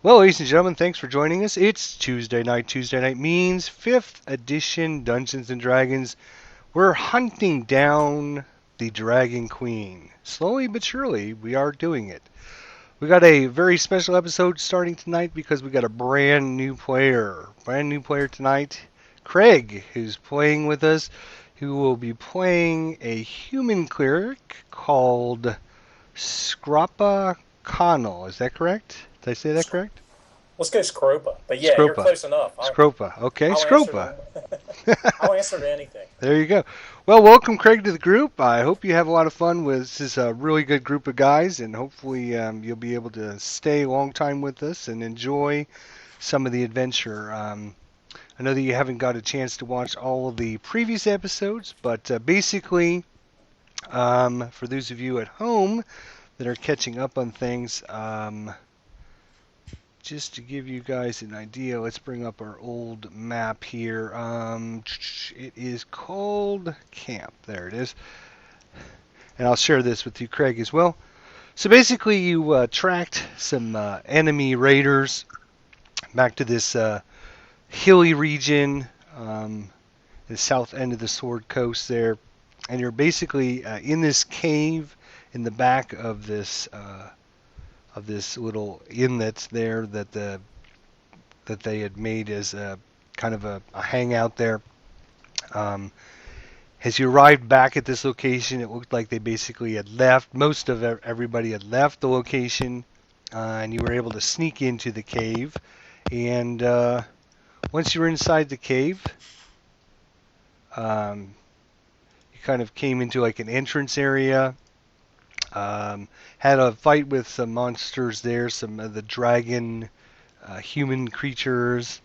Well, ladies and gentlemen, thanks for joining us. It's Tuesday night. Tuesday night means 5th edition Dungeons and Dragons. We're hunting down the Dragon Queen. Slowly but surely, we are doing it. We got a very special episode starting tonight because we got a brand new player. Brand new player tonight, Craig, who's playing with us, who will be playing a human cleric called Scrappa Connell. Is that correct? Did I say that Sc- correct? Let's go Scropa. But yeah, you're Scropa. close enough. Scropa. Okay, I'll answer Scropa. to I'll answer to anything. There you go. Well, welcome, Craig, to the group. I hope you have a lot of fun with this. Is a really good group of guys, and hopefully you'll be able to stay a long time with us and enjoy some of the adventure. I know that you haven't got a chance to watch all of the previous episodes, but basically, for those of you at home that are catching up on things, just to give you guys an idea, let's bring up our old map here. It is called Camp. There it is. And I'll share this with you, Craig, as well. So basically, you tracked some enemy raiders back to this hilly region, the south end of the Sword Coast there. And you're basically in this cave in the back of this little inlet there that they had made as a kind of a hangout there. Um, as you arrived back at this location, it looked like they basically had left. Most of everybody had left the location, and you were able to sneak into the cave. And once you were inside the cave, um, you kind of came into like an entrance area. Had a fight with some monsters there, some of the dragon human creatures.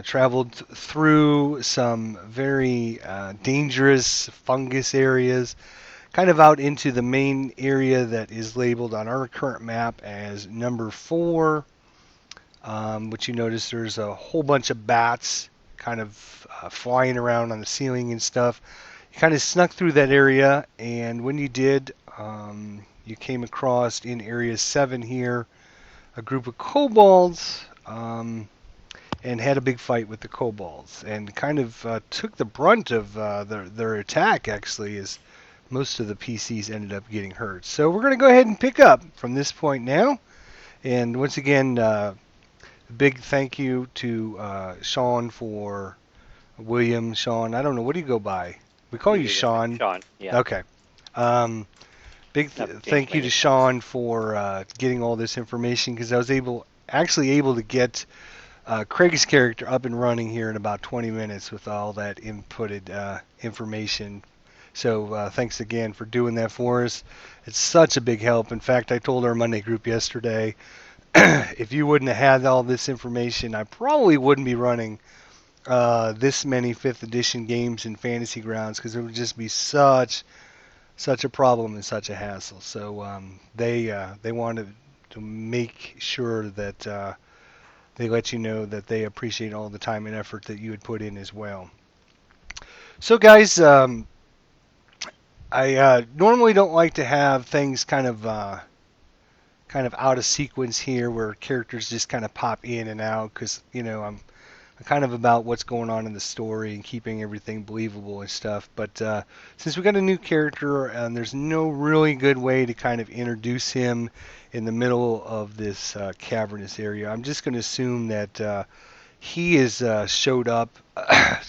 Traveled through some very dangerous fungus areas, kind of out into the main area that is labeled on our current map as number 4. Which you notice there's a whole bunch of bats kind of flying around on the ceiling and stuff. You kind of snuck through that area, and when you did, you came across in Area 7 here a group of kobolds. And had a big fight with the kobolds and kind of took the brunt of their attack, actually, as most of the PCs ended up getting hurt. So we're going to go ahead and pick up from this point now. And once again, big thank you to Sean for William, Sean. I don't know. What do you go by? We call You you do the same. Sean. Sean, yeah. Okay. Um, Never changed thank my you to nickname. Sean for getting all this information because I was actually able to get Craig's character up and running here in about 20 minutes with all that inputted information. So thanks again for doing that for us. It's such a big help. In fact, I told our Monday group yesterday, if you wouldn't have had all this information, I probably wouldn't be running this many 5th edition games in Fantasy Grounds because it would just be such a problem and such a hassle. So they wanted to make sure that they let you know that they appreciate all the time and effort that you had put in as well. So, guys, I normally don't like to have things kind of out of sequence here, where characters just kind of pop in and out, because I'm kind of about what's going on in the story and keeping everything believable and stuff. But since we got a new character and there's no really good way to kind of introduce him in the middle of this cavernous area, I'm just going to assume that he has showed up,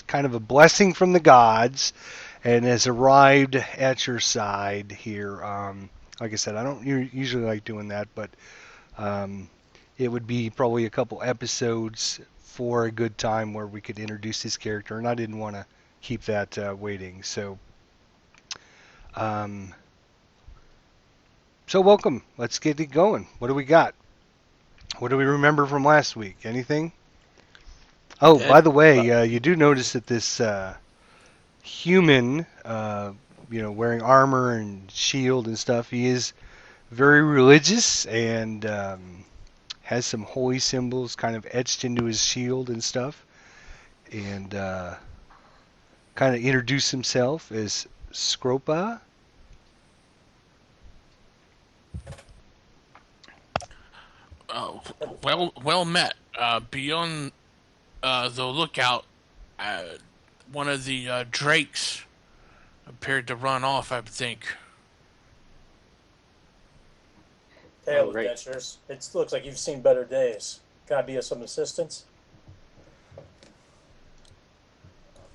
kind of a blessing from the gods, and has arrived at your side here. Like I said, I don't usually like doing that, but um, it would be probably a couple episodes for a good time where we could introduce his character, and I didn't want to keep that waiting. Um, so welcome. Let's get it going. What do we got? What do we remember from last week? Anything? Oh, by That the way, Well, you do notice that this human, wearing armor and shield and stuff, he is very religious and has some holy symbols kind of etched into his shield and stuff. And kind of introduce himself as Scropa. Well met. Be on the lookout. Uh, One of the drakes appeared to run off, I think. Hail, Oh, right. adventurers. It looks like you've seen better days. Can I be of some assistance?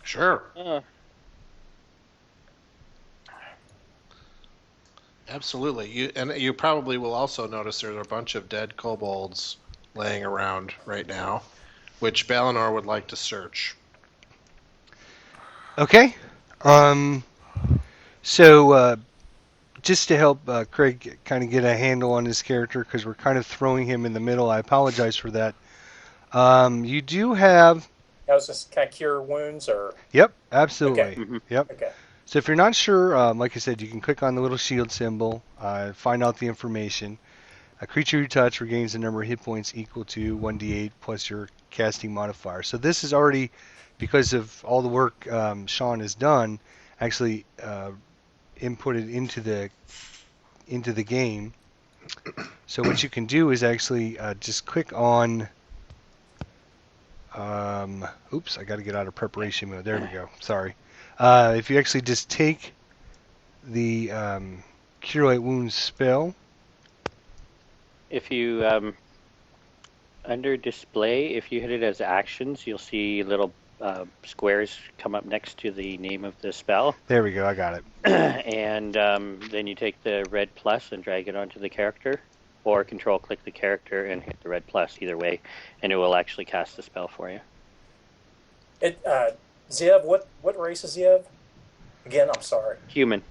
Sure. Uh, Absolutely. You probably will also notice there's a bunch of dead kobolds laying around right now, which Balinor would like to search. Okay. Um, so just to help Craig kind of get a handle on his character, because we're kind of throwing him in the middle, I apologize for that. You do have. That was just kind of cure wounds, or Yep, okay, absolutely. mhm. Yep. okay, So if you're not sure, like I said, you can click on the little shield symbol, find out the information. A creature you touch regains the number of hit points equal to 1d8 plus your casting modifier. So this is already, because of all the work Sean has done, actually inputted into the game. So what you can do is actually just click on. Oops, I got to get out of preparation mode. There we go. Sorry. If you actually just take the Cure Light Wounds spell. If you under display, if you hit it as actions, you'll see little squares come up next to the name of the spell, There we go. I got it. and then you take the red plus and drag it onto the character, or control click the character and hit the red plus, either way, and it will actually cast the spell for you. it. Ziev, what race is Ziev? Again, I'm sorry. Human.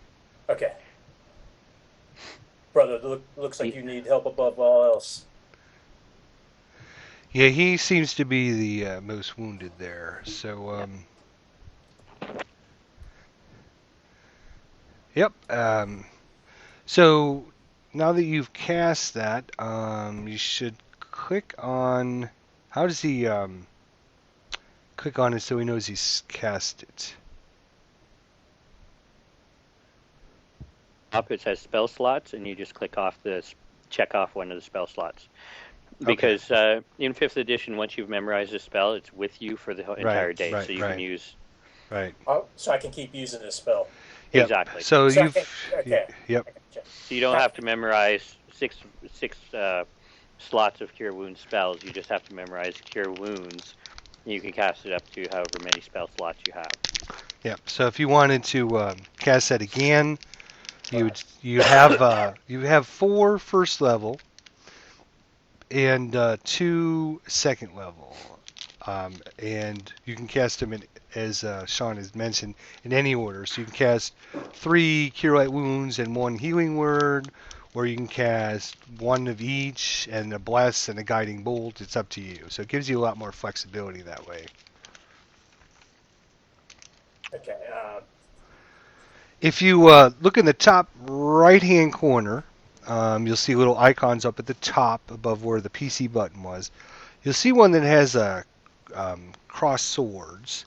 Okay, brother, looks like you need help above all else. Yeah, he seems to be the most wounded there. So, yep. So now that you've cast that, you should click on. How does he click on it so he knows he's cast it? Up, it says spell slots, and you just check off one of the spell slots. Because in 5th edition, once you've memorized a spell, it's with you for the entire day, so you can use. Right. Oh, so I can keep using this spell. Yep. Exactly. So So you've. okay. Yep. So you don't have to memorize six slots of Cure Wounds spells. You just have to memorize Cure Wounds. You can cast it up to however many spell slots you have. Yep. So if you wanted to cast that again, you have 4 first level and 2 second level, and you can cast them in, as Sean has mentioned, in any order. So you can cast 3 Cure Light Wounds and 1 Healing Word, or you can cast 1 of each and a Bless and a Guiding Bolt. It's up to you. So it gives you a lot more flexibility that way. Okay. If you look in the top right-hand corner, you'll see little icons up at the top above where the PC button was. You'll see one that has crossed swords.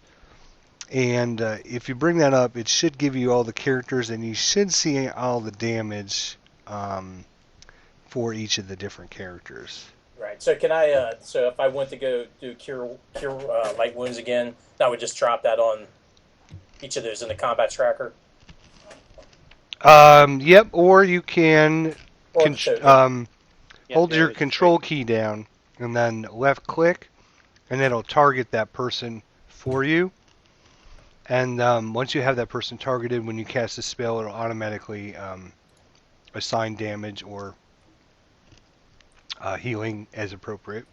And if you bring that up, it should give you all the characters, and you should see all the damage for each of the different characters. Right. So can I? So if I went to go do cure light wounds again, I would just drop that on each of those in the combat tracker. Yep. Or you can Or hold your control key down and then left click, and it'll target that person for you. And once you have that person targeted, when you cast a spell, it'll automatically assign damage or healing as appropriate.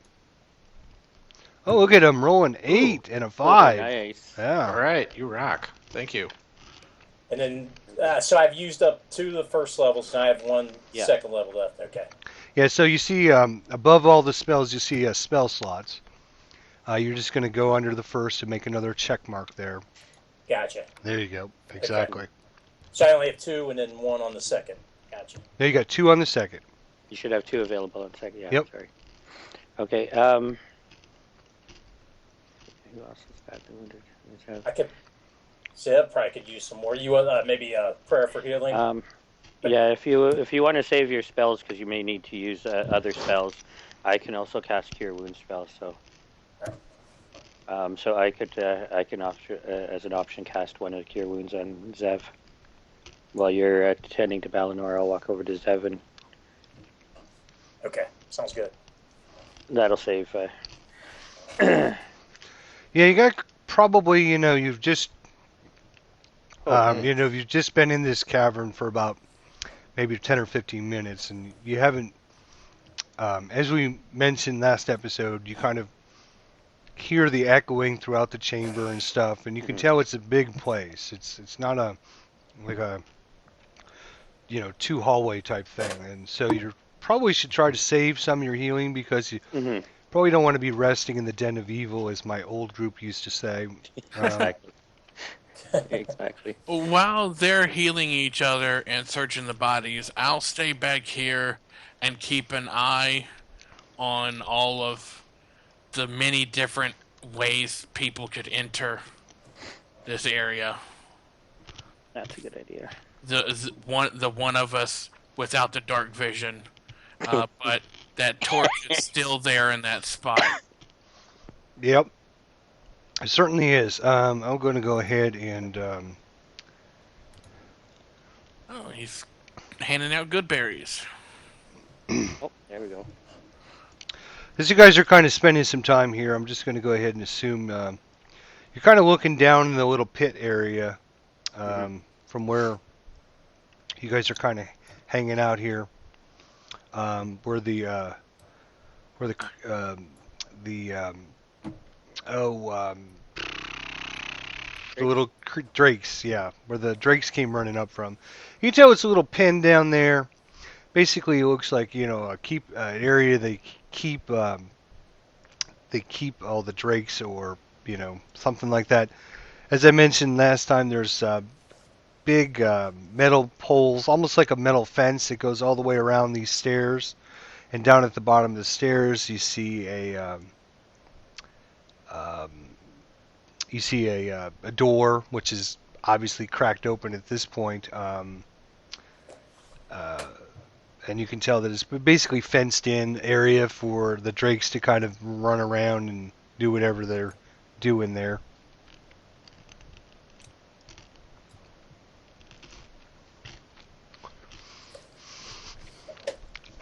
Oh, look at him rolling 8 and a 5. Nice. Yeah. All right, you rock. Thank you. And then, so I've used up 2 of the first levels, and I have 1 second level left. Okay. Yeah, so you see above all the spells, you see spell slots. You're just going to go under the first and make another check mark there. Gotcha. There you go. Exactly. Okay. So I only have 2 and then 1 on the second. Gotcha. There you got 2 on the second. You should have 2 available on second. Yeah. Yep. Sorry. Okay. Who else is badly wounded? I could. Zeb probably could use some more. You want maybe a prayer for healing? Yeah, if you want to save your spells because you may need to use other spells, I can also cast Cure Wounds spells, so so I can as an option cast one of the Cure Wounds on Zev. While you're attending to Balinor, I'll walk over to Zev, and Okay, sounds good. that'll save. Yeah, you got probably, you've just, you've just been in this cavern for about maybe 10 or 15 minutes, and you haven't, as we mentioned last episode, you kind of hear the echoing throughout the chamber and stuff, and you can tell it's a big place. It's not like a two hallway type thing, and so you probably should try to save some of your healing because you probably don't want to be resting in the den of evil, as my old group used to say. Exactly. Exactly. While they're healing each other and searching the bodies, I'll stay back here and keep an eye on all of the many different ways people could enter this area. That's a good idea. The one of us without the dark vision, but that torch is still there in that spot. Yep, it certainly is. I'm going to go ahead and Oh, he's handing out good berries. Oh, there we go. as you guys are kind of spending some time here, I'm just going to go ahead and assume you're kind of looking down in the little pit area from where you guys are kind of hanging out here, where the little drakes, yeah, where the drakes came running up from. You can tell it's a little pen down there. Basically, it looks like a area they keep all the drakes, or something like that. As I mentioned last time, there's big metal poles, almost like a metal fence that goes all the way around these stairs. And down at the bottom of the stairs, you see a door, which is obviously cracked open at this point. And you can tell that it's basically fenced-in area for the drakes to kind of run around and do whatever they're doing there.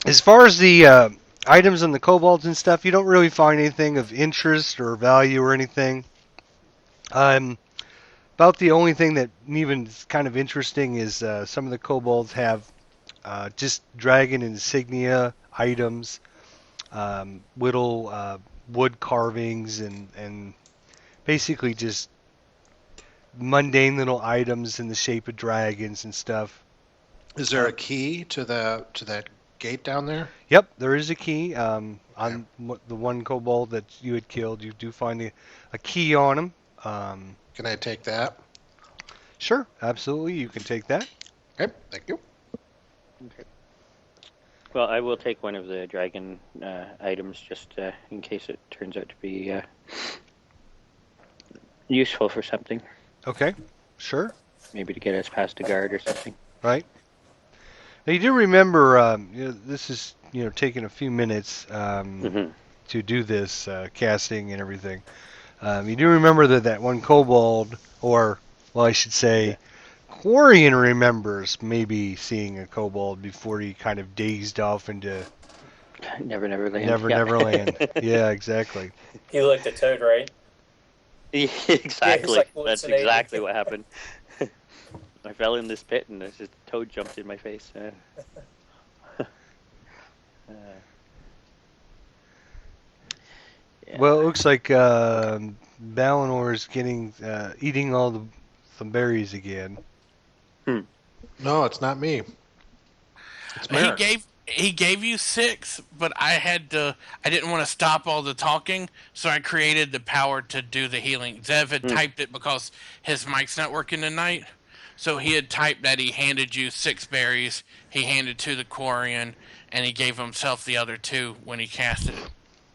As far as the items on the kobolds and stuff, you don't really find anything of interest or value or anything. About the only thing that even is kind of interesting is some of the kobolds have just dragon insignia items, little wood carvings, and basically just mundane little items in the shape of dragons and stuff. Is there a key to that gate down there? Yep, there is a key. On the one kobold that you had killed, you do find a key on him. Can I take that? Sure, absolutely, you can take that. Okay, thank you. Okay. Well, I will take one of the dragon items just in case it turns out to be useful for something. Okay, sure. Maybe to get us past a guard or something. Right. Now you do remember, this is taking a few minutes to do this casting and everything. You do remember that one kobold, or well, I should say, Quarian remembers maybe seeing a kobold before he kind of dazed off into Never Land. Neverland. Yeah, exactly. He looked at Toad, right? Exactly. like That's hallucinating. exactly what happened. I fell in this pit and this toad jumped in my face. Yeah. Well, it looks like Balinor is eating all some berries again. No, it's not me. It's Merrick. He gave you 6, but I didn't want to stop all the talking, so I created the power to do the healing. Zev had typed it because his mic's not working tonight. So he had typed that he handed you 6 berries, he handed 2 to Quarian, and he gave himself the other 2 when he casted it.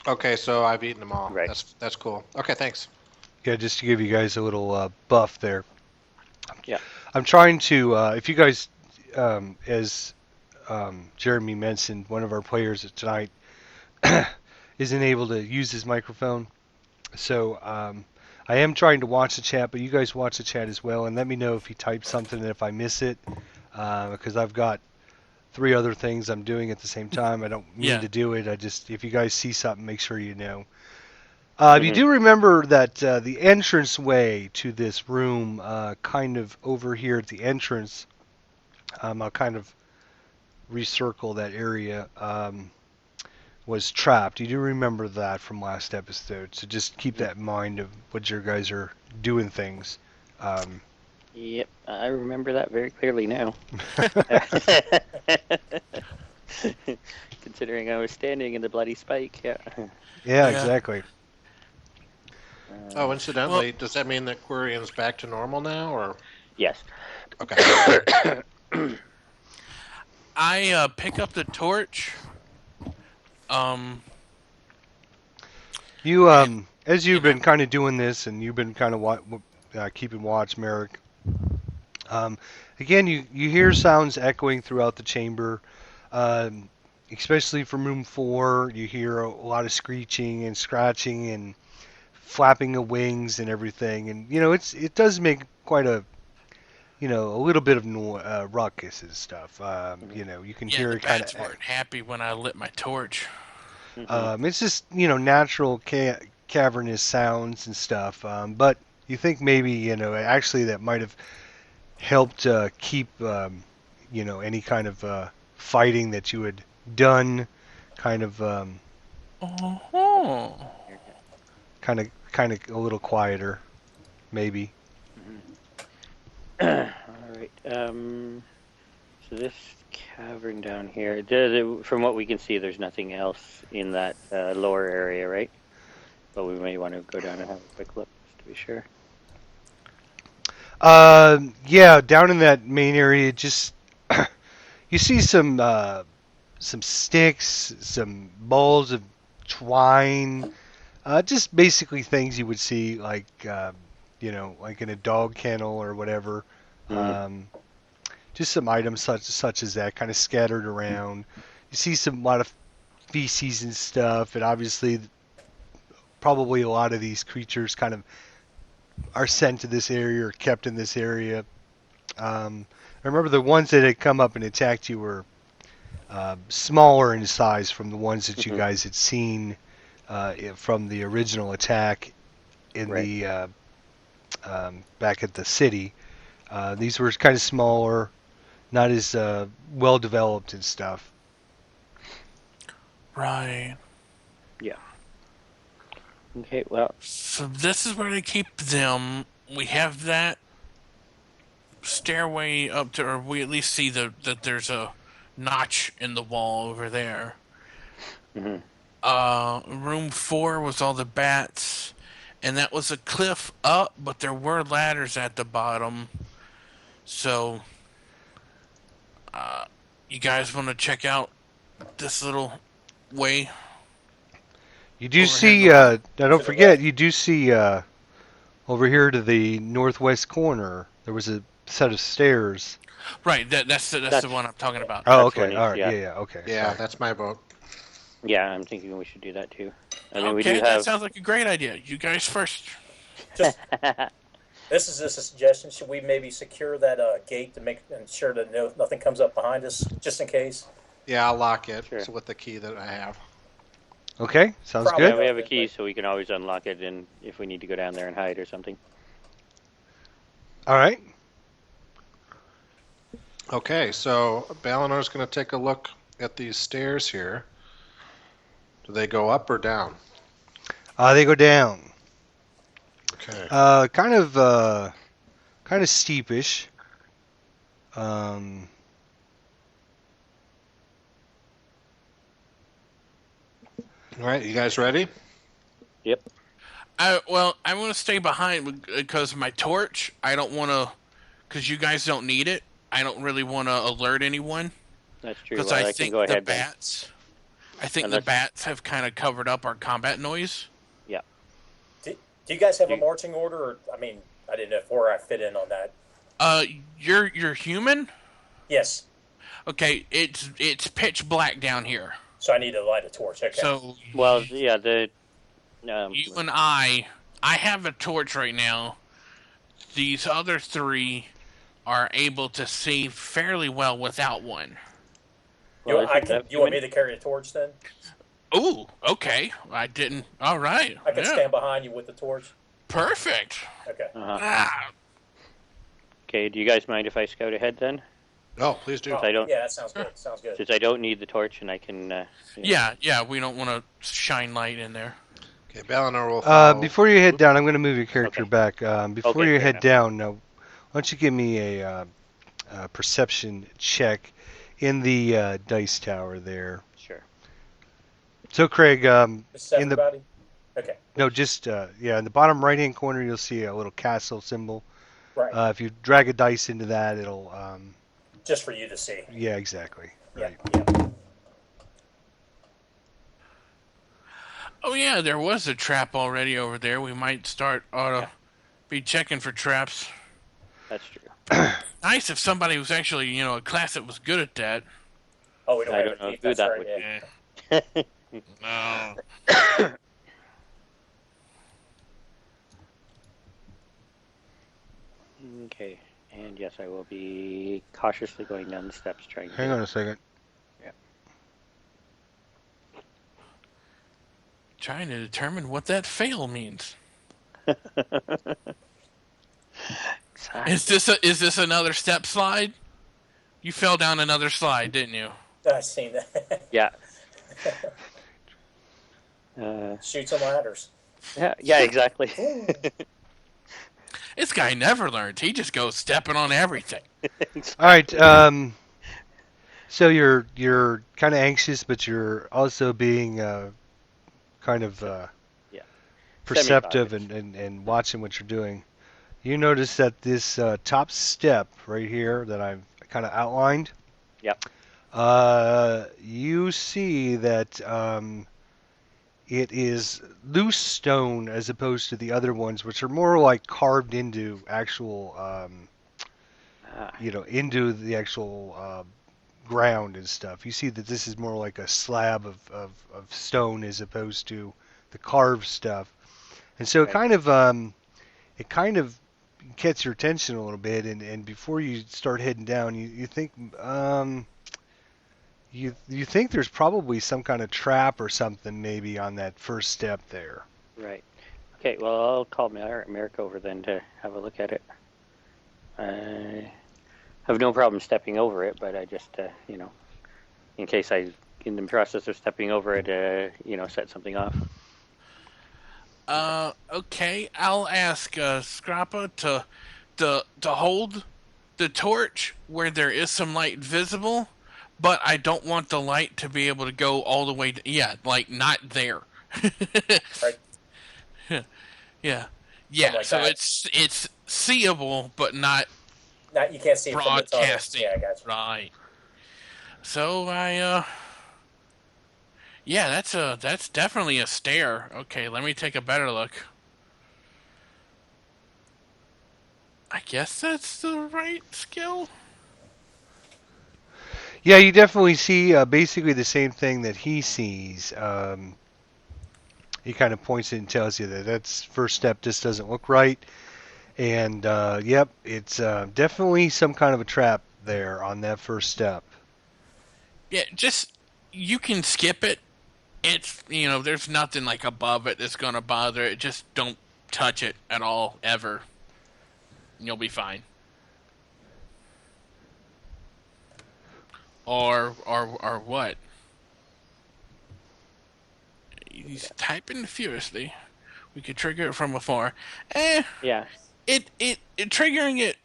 Okay, so I've eaten them all. Right. That's cool. Okay, thanks. Yeah, just to give you guys a little buff there. Yeah. I'm trying to, if you guys, as Jeremy mentioned, one of our players tonight isn't able to use his microphone. So I am trying to watch the chat, but you guys watch the chat as well, and let me know if he types something and if I miss it, because I've got 3 other things I'm doing at the same time. I don't mean Yeah. to do it. If you guys see something, make sure you know. You Mhm. do remember that the entrance way to this room, kind of over here at the entrance, I'll kind of recircle that area, was trapped. You do remember that from last episode, so just keep that in mind of what your guys are doing things. Yep, I remember that very clearly now. Considering I was standing in the bloody spike, yeah. Yeah, Yeah. exactly. Oh, Uh, incidentally, does that mean that Quirion's back to normal now, or yes. okay? I pick up the torch. You, And as you've and I, been kind of doing this, and you've been kind of keeping watch, Merrick. Again, you hear sounds echoing throughout the chamber, especially from room 4. You hear a lot of screeching and scratching and flapping of wings and everything, and it does make quite a a little bit of ruckus and stuff. You can yeah, hear the it kind of. bats weren't happy when I lit my torch. Mhm. It's just natural cavernous sounds and stuff. But you think maybe actually that might have helped keep any kind of fighting that you had done kind of Oh. kind of a little quieter maybe. All right. So this cavern down here, from what we can see, there's nothing else in that lower area, right? But we may want to go down and have a quick look just to be sure. Yeah, down in that main area, just you see some sticks, some balls of twine, just basically things you would see like like in a dog kennel or whatever. Mm. Um, just some items such as that, kind of scattered around. You see a lot of feces and stuff, and obviously, probably a lot of these creatures kind of are sent to this area or kept in this area. I remember the ones that had come up and attacked you were smaller in size from the ones that you Mhm. guys had seen from the original attack in Right. the back at the city. These were kind of smaller, not as well developed and stuff. Right. Yeah. Okay. Well. So this is where they keep them. We have that stairway up to, or we at least see that there's a notch in the wall over there. Mhm. Room 4 was all the bats, and that was a cliff up, but there were ladders at the bottom. So, you guys want to check out this little way? You do Overhead see, the wall. now To don't the forget, left. you do see over here to the northwest corner, there was a set of stairs. Right, that's the That's one I'm talking about. Oh, That's okay. one All right. yeah. Yeah, okay. Yeah, Sorry. that's my vote. Yeah, I'm thinking we should do that too. I mean, we Okay, do that have. sounds like a great idea. You guys first. Just this is just a suggestion. Should we maybe secure that gate to make ensure that nothing comes up behind us, just in case? Yeah, I'll lock it Sure. with the key that I have. Okay, sounds Probably Yeah, good. we have a But- key, so we can always unlock it, and if we need to go down there and hide or something. All right. Okay, so Balinor's going to take a look at these stairs here. Do they go up or down? They go down. Okay. Kind of steepish. Um, All right, you guys ready? Yep. I want to stay behind because my torch. I don't want to, because you guys don't need it. I don't really want to alert anyone That's true. because Well, I I can think go the ahead then. bats. I think the Unless- bats have kind of covered up our combat noise. Yeah. Do you guys have a You- marching order? Or, I mean, I didn't know where I fit in on that. You're human. Yes. Okay, it's pitch black down here. So I need to light a torch. Okay. So Well, yeah, the you and I have a torch right now. These other three are able to see fairly well without one. well, I can. You want me to carry a torch then? Ooh, okay. I didn't. All right. I can Yeah. stand behind you with the torch. Perfect. Okay. Ah, Okay, do you guys mind if I scout ahead then? Oh, please do. Oh, I don't- yeah, that sounds good. Sounds good. Since I don't need the torch and I can. yeah. We don't want to shine light in there. Okay, Balinor will follow. Before you head down, I'm going to move your character Okay. back. Before Okay, you fair head enough. down, why don't you give me a perception check in the dice tower there? Sure. So, Craig, This is in the everybody? Okay. no, just in the bottom right-hand corner, you'll see a little castle symbol. Right. If you drag a dice into that, it'll Just for you to see. yeah, exactly. Right. Yeah. Oh yeah, there was a trap already over there. We might ought to be checking for traps. That's true. Nice if somebody was actually, a class that was good at that. Oh, we don't I have don't a know thief. who That's that right. would Yeah. No. Okay, and yes, I will be cautiously going down the steps trying to. Hang on a second. Trying to determine what that fail means. Exactly. Is this another step slide? You fell down another slide, didn't you? I've seen that. Yeah. Shoot some ladders. Yeah, exactly. This guy never learns. He just goes stepping on everything. All right. So you're kind of anxious, but you're also being kind of Yeah. perceptive Semi-cautious. and watching what you're doing. You notice that this top step right here that I've kind of outlined. Yep. You see that it is loose stone as opposed to the other ones, which are more like carved into actual, into the actual ground and stuff. You see that this is more like a slab of stone as opposed to the carved stuff, and so Right. it kind of gets your attention a little bit. And before you start heading down, you think you think there's probably some kind of trap or something maybe on that first step there. Right. Okay, well, I'll call Merrick over then to have a look at it. I have no problem stepping over it, but I just, in case in the process of stepping over it, set something off. Okay. I'll ask Scrappa to hold the torch where there is some light visible, but I don't want the light to be able to go all the way. Like not there. Right. Yeah. Something like So that. it's seeable, but not Now you can't see it from the tunnel. broadcasting. Yeah, I got you. Right. So yeah, that's definitely a stair. Okay, let me take a better look. I guess that's the right skill. Yeah, you definitely see basically the same thing that he sees. He kind of points it and tells you that that's first step just doesn't look right. And yep, it's definitely some kind of a trap there on that first step. Yeah, just you can skip it. It's there's nothing like above it that's gonna bother it. Just don't touch it at all ever. You'll be fine. Or what? He's typing furiously. We could trigger it from afar. Yeah. It triggering it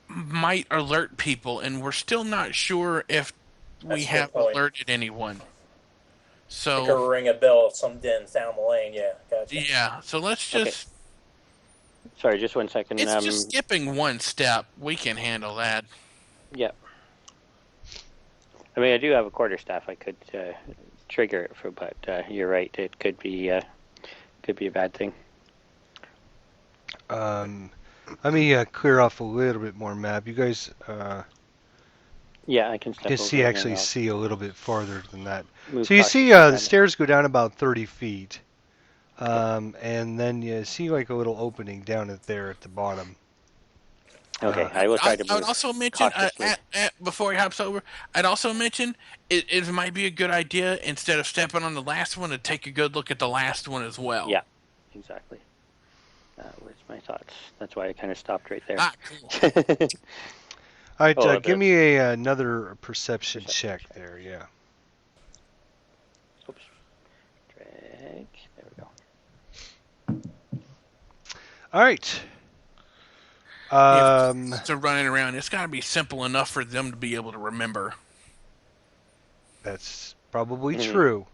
might alert people, and we're still not sure if we That's a good have point. alerted anyone. It So could ring a bell at some den down the lane. Yeah, gotcha. yeah, so let's just. Sorry, just 1 second. It's just skipping one step. We can handle that. Yeah. I mean, I do have a quarterstaff. I could trigger it for, but you're right. It could be a bad thing. Let me clear off a little bit more map. You guys Yeah, I can step You over. see, and actually then I'll see a little bit farther than that. move So you see cautiously the behind stairs go down about 30 feet. Okay. And then you see like a little opening down there at the bottom. Okay, I will try to I would move also mention, cautiously. before he hops over, I'd also mention it might be a good idea instead of stepping on the last one to take a good look at the last one as well. Yeah, exactly. Where's my thoughts? That's why I kind of stopped right there. Ah, cool. All right, Oh, give me another perception Perception check check. there. Yeah. Oops. Drag. There we go. All right. So running around, it's got to be simple enough for them to be able to remember. That's probably Mhm. true.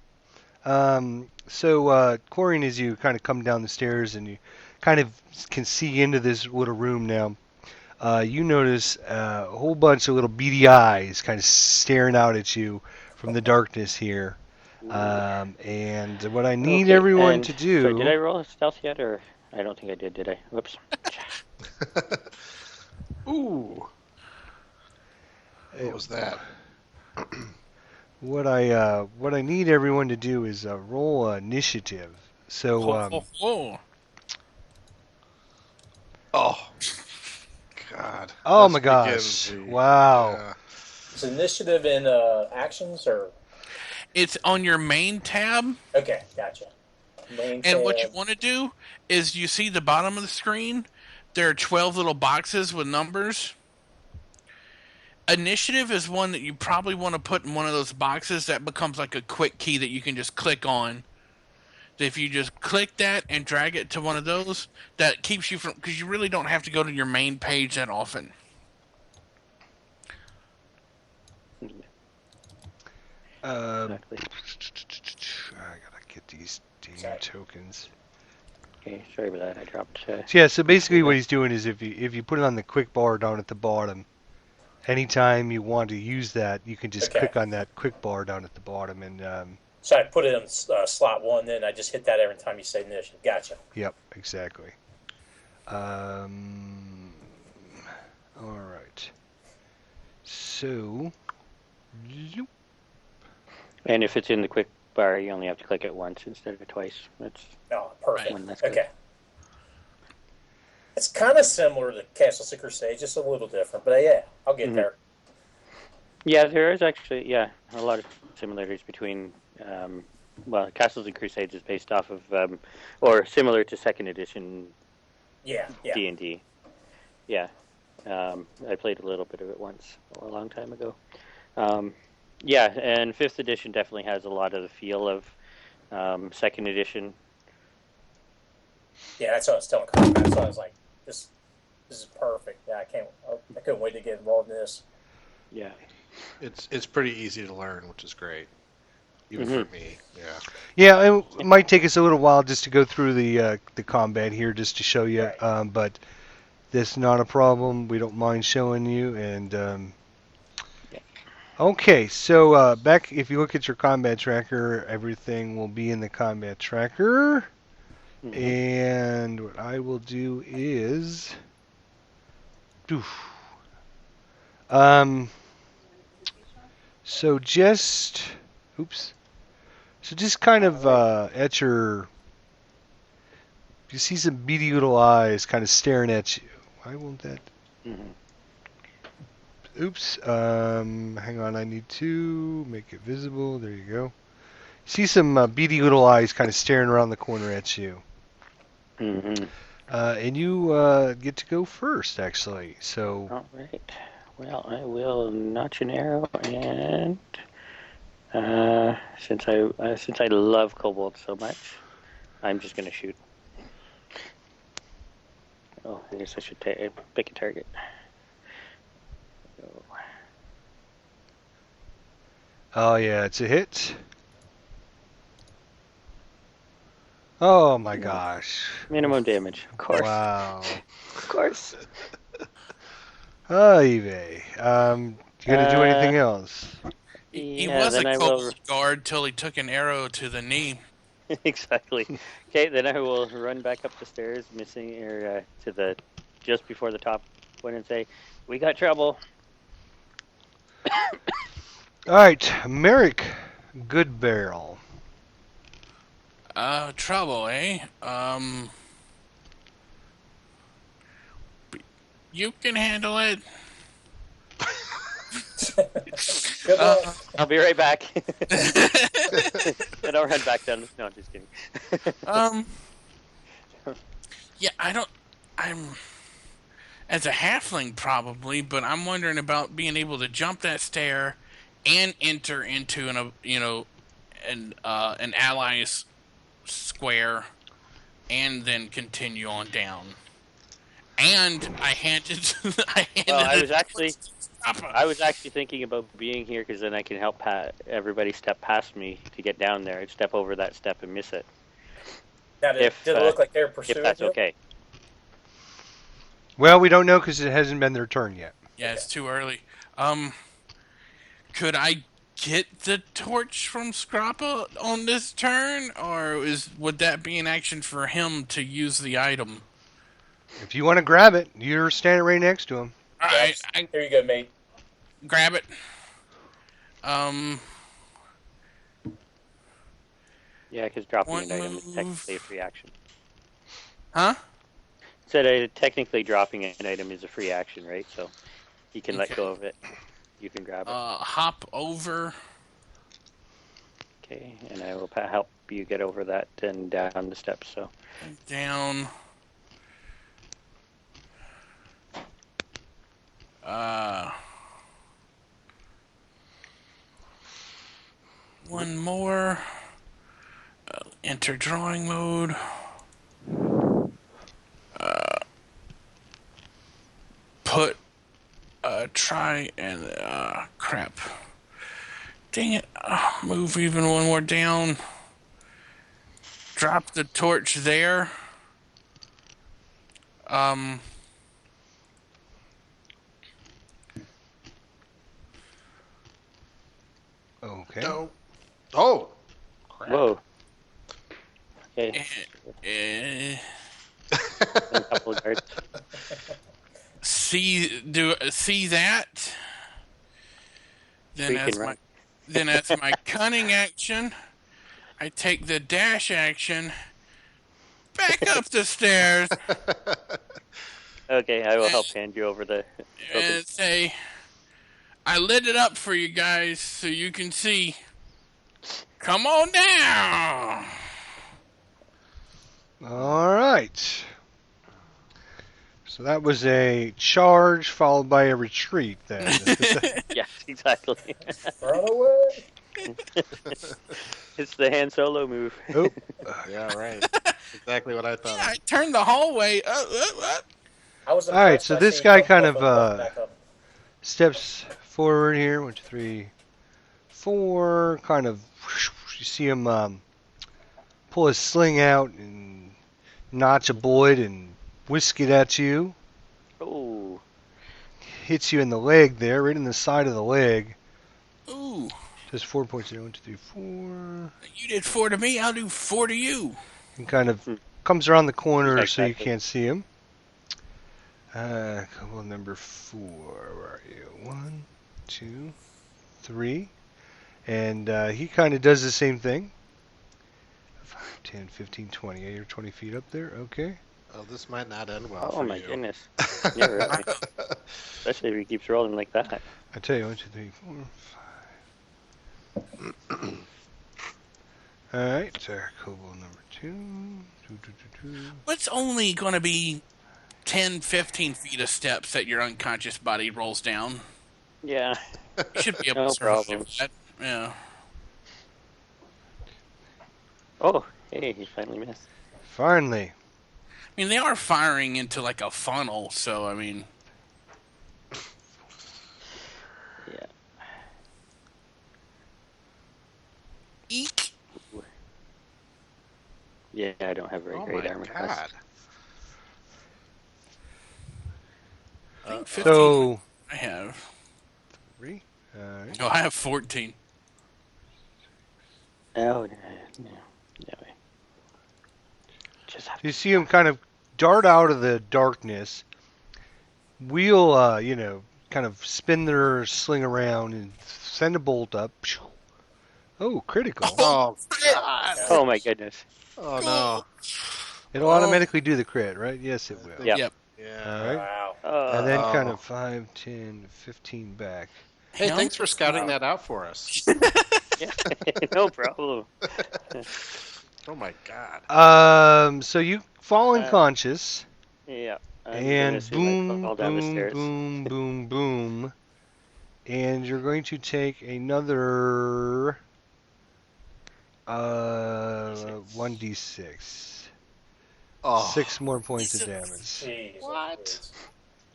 Chlorine, as you kind of come down the stairs and you kind of can see into this little room now, you notice a whole bunch of little beady eyes kind of staring out at you from the darkness here. And what I need Okay, everyone and to sorry, did I do... roll a stealth yet, or I don't think I did I? Whoops. Ooh. What was that? What I need everyone to do is roll initiative. So Ho, ho, ho. Oh, God. oh This my begins gosh! the- Wow. yeah. Is initiative in actions or? It's on your main tab, Okay, gotcha. Main and what you tab. want to do is you see the bottom of the screen. There are 12 little boxes with numbers. Initiative is one that you probably want to put in one of those boxes. That becomes like a quick key that you can just click on. If you just click that and drag it to one of those, that keeps you from, because you really don't have to go to your main page that often. Exactly. I gotta get these damn Sorry. tokens. Okay, sorry about that. I dropped. So yeah, so basically what he's doing is if you put it on the quick bar down at the bottom, anytime you want to use that, you can just Okay. click on that quick bar down at the bottom and So I put it in slot 1, then I just hit that every time you say initiative. Gotcha. yep, exactly. Um, all right. So, zoop. And if it's in the quick bar, you only have to click it once instead of twice. That's Oh, perfect. when that's good. Okay. It's kind of similar to Castle Secret Stage, just a little different, but yeah, I'll get there. Yeah, there is actually a lot of similarities between Castles and Crusades is based off of or similar to second edition Yeah. D&D. Yeah, I played a little bit of it once a long time ago. Yeah, and fifth edition definitely has a lot of the feel of second edition. Yeah, that's what I was telling Carl. That's why I was like, this is perfect. Yeah, I couldn't wait to get involved in this. Yeah. It's pretty easy to learn, which is great. Even for me. Yeah. Yeah, it might take us a little while just to go through the combat here, just to show you. Right. But that's not a problem. We don't mind showing you. And okay, so back if you look at your combat tracker, everything will be in the combat tracker. And what I will do is, so just, oops. So just kind of at your, you see some beady little eyes kind of staring at you. Why won't that? Oops. Hang on. I need to make it visible. There you go. See some beady little eyes kind of staring around the corner at you. And you get to go first, actually. So. All right. Well, I will notch an arrow, and since I love kobolds so much, I'm just gonna shoot. Oh, I guess I should pick a target. Oh yeah, it's a hit. Oh my gosh. Minimum damage, of course. Wow. Of course. Oh, Eve. You gonna do anything else? He Yeah, was a then I cold will. guard till he took an arrow to the knee. Exactly. Okay, then I will run back up the stairs, to the just before the top one, and say, "We got trouble." All right, Merrick Goodbarrel. Trouble, eh? You can handle it. Good luck. I'll be right back. And I'll run back down. No, just kidding. Yeah, I'm as a halfling probably, but I'm wondering about being able to jump that stair and enter into an ally's square, and then continue on down. And I handed Well, I I was actually thinking about being here because then I can help everybody step past me to get down there. I'd step over that step and miss it. Now, did it look like they were pursuing If that's you? okay. Well, we don't know because it hasn't been their turn yet. Yeah, it's too early. Could I get the torch from Scrappa on this turn, or would that be an action for him to use the item? If you want to grab it, you're standing right next to him. All right, I Here you go, mate. grab it. Yeah, because dropping One an item is move. technically a free action. Huh? Said technically dropping an item is a free action, right? So you can let Okay. go of it. You can grab it. Hop over. Okay, and I will help you get over that and down the steps. So Down. One more. Enter drawing mode. Put. Try and. Crap. Dang it. Move even one more down. Drop the torch there. Okay. No. Oh. Crap. whoa. Okay, Uh, a couple of guards. see that? Then We can as run. my then as my cunning action, I take the dash action back up the stairs Okay, I will help hand you over the token. and say, I lit it up for you guys so you can see. Come on down. All right. So that was a charge followed by a retreat then. Yes, exactly. Run away. It's the Han Solo move. Oh, Yeah, right. Exactly what I thought. I turned the hallway. I was All right, impressed so by this seeing guy both kind of of, them buff back up. steps forward here. 1, 2, 3, 4. Kind of, you see him pull his sling out and notch a bullet and whisk it at you. Oh, Hits you in the leg there, right in the side of the leg. Ooh, Just 4 points there. 1, 2, 3, 4. you did 4 to me. I'll do 4 to you. And kind of comes around the corner so you Exactly. can't see him. Couple number 4. Where are you? 1, 2, 3. And he kind of does the same thing. 5, 10, 15, 20. Yeah, you're 20 feet up there. Okay. Oh, this might not end well oh for my you. goodness. Yeah, really. Especially if he keeps rolling like that. I tell you, 1, 2, 3, 4, 5. All right. Kobold number 2. It's only going to be 10, 15 feet of steps that your unconscious body rolls down. Yeah. You should be able No to survive problem. that. Yeah. Oh, hey, he finally missed. Finally. I mean, they are firing into like a funnel, so I mean, Yeah. eek. Yeah, I don't have very Oh great my armor god. class. I think 15 So, I have. 3. All right. Oh, I have 14. Oh, no. Yeah, wait. Just have You see him kind of dart out of the darkness, wheel, kind of spin their sling around and send a bolt up. Oh, critical. Oh God! Oh my goodness. Oh no! It'll automatically do the crit, right? Yes, it will. Yeah. Yep. Yeah. All right. Wow. And then kind Oh. of 5, 10, 15 back. Hey, Hell, thanks for scouting wow. that out for us. Yeah. No problem. Oh my God! So you fall unconscious, Yeah. I'm gonna and assume I boom, fall down the boom, stairs. boom, boom, boom, and you're going to take another 1d6. Oh. 6 more points of damage. Jeez. What?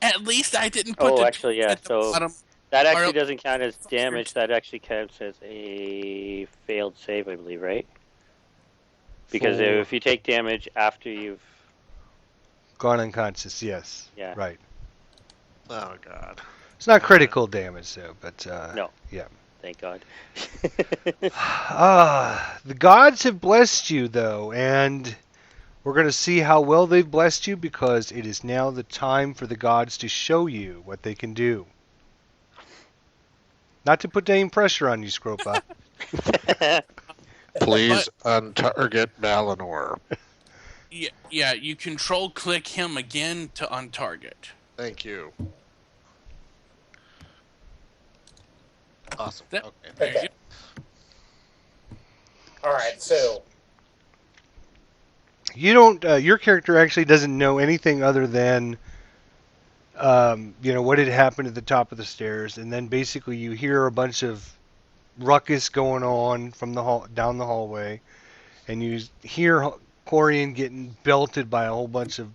At least I didn't put Oh, the actually, yeah. at the So bottom. that actually Or- doesn't count as damage. That actually counts as a failed save, I believe, right? Because For- if you take damage after you've Gone unconscious, yes. Yeah. Right. Oh God! It's not critical damage, though, but No. yeah. Thank God. The gods have blessed you, though, and we're going to see how well they've blessed you because it is now the time for the gods to show you what they can do. Not to put any pressure on you, Scropa. Please untarget Valinor. Yeah, you control click him again to untarget. Thank you. Awesome. That- Okay. Okay. All right. So You don't. Your character actually doesn't know anything other than, what had happened at the top of the stairs, and then basically you hear a bunch of ruckus going on from the hall down the hallway, and you hear Corian getting belted by a whole bunch of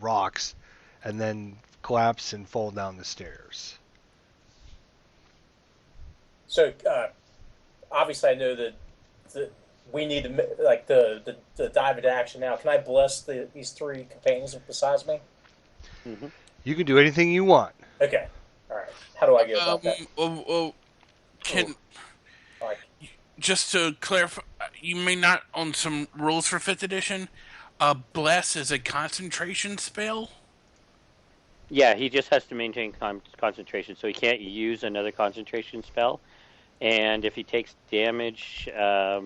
rocks, and then collapse and fall down the stairs. So obviously, I know that we need to like the dive into action now. Can I bless these 3 companions besides me? You can do anything you want. Okay. All right. How do I go about that? Can All right. just to clarify, you may not on some rules for 5th edition. Bless is a concentration spell. Yeah, he just has to maintain concentration, so he can't use another concentration spell. And if he takes damage, I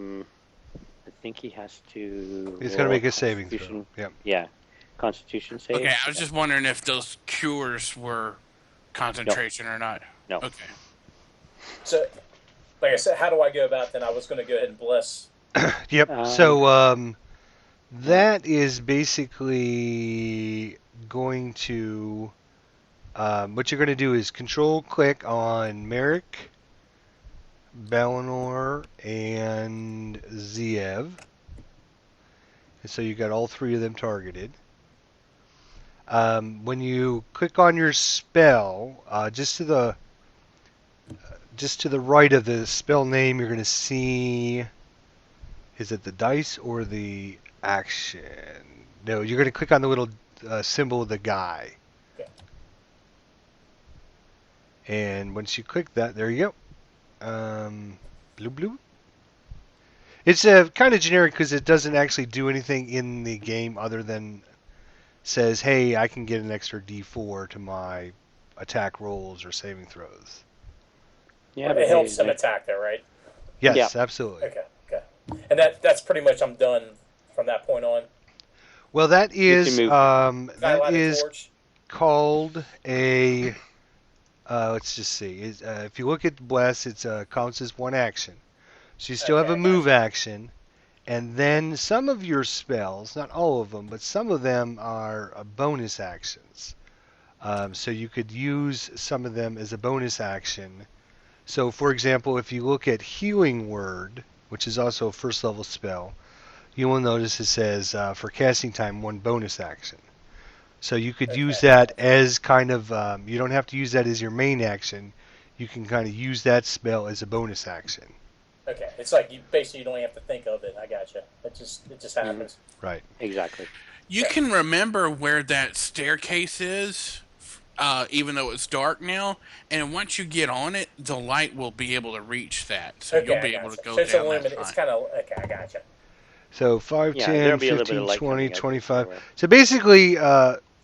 think he has to. He's going to roll make a saving throw. Constitution- Yep. Yeah, Constitution save. Okay, I was just wondering if those cures were concentration or not. No. Okay. So, like I said, how do I go about then? I was going to go ahead and bless. Yep. So that is basically going to. What you're going to do is control click on Merrick, Balinor, and Ziev. And so you got all 3 of them targeted. When you click on your spell, just to the right of the spell name, you're going to see. Is it the dice or the action? No, you're going to click on the little symbol of the guy. Okay. And once you click that, there you go. Blue, blue. It's kind of generic because it doesn't actually do anything in the game other than says, hey, I can get an extra D4 to my attack rolls or saving throws. Yeah, It helps them attack there, right? Yes, Yeah. absolutely. Okay. And that's pretty much I'm done from that point on. Well, that You is can move. Can I that light a is torch? called a. Let's just see. If you look at Bless, it counts as 1 action. So you still have Okay, a move action, and then some of your spells, not all of them, but some of them are bonus actions. So you could use some of them as a bonus action. So, for example, if you look at Healing Word, which is also a 1st level spell, you will notice it says for casting time 1 bonus action. So you could use that as kind of, you don't have to use that as your main action. You can kind of use that spell as a bonus action. Okay. It's like you basically don't have to think of it. I gotcha. It just happens. Right. Exactly. You can remember where that staircase is, even though it's dark now. And once you get on it, the light will be able to reach that, so Okay, you'll be I able to gotcha. go So it's down illuminated. that It's front. kind of okay. I gotcha. So 5, Yeah, 10, there'll be a little bit 15, of light 20, coming out 25. somewhere. So basically,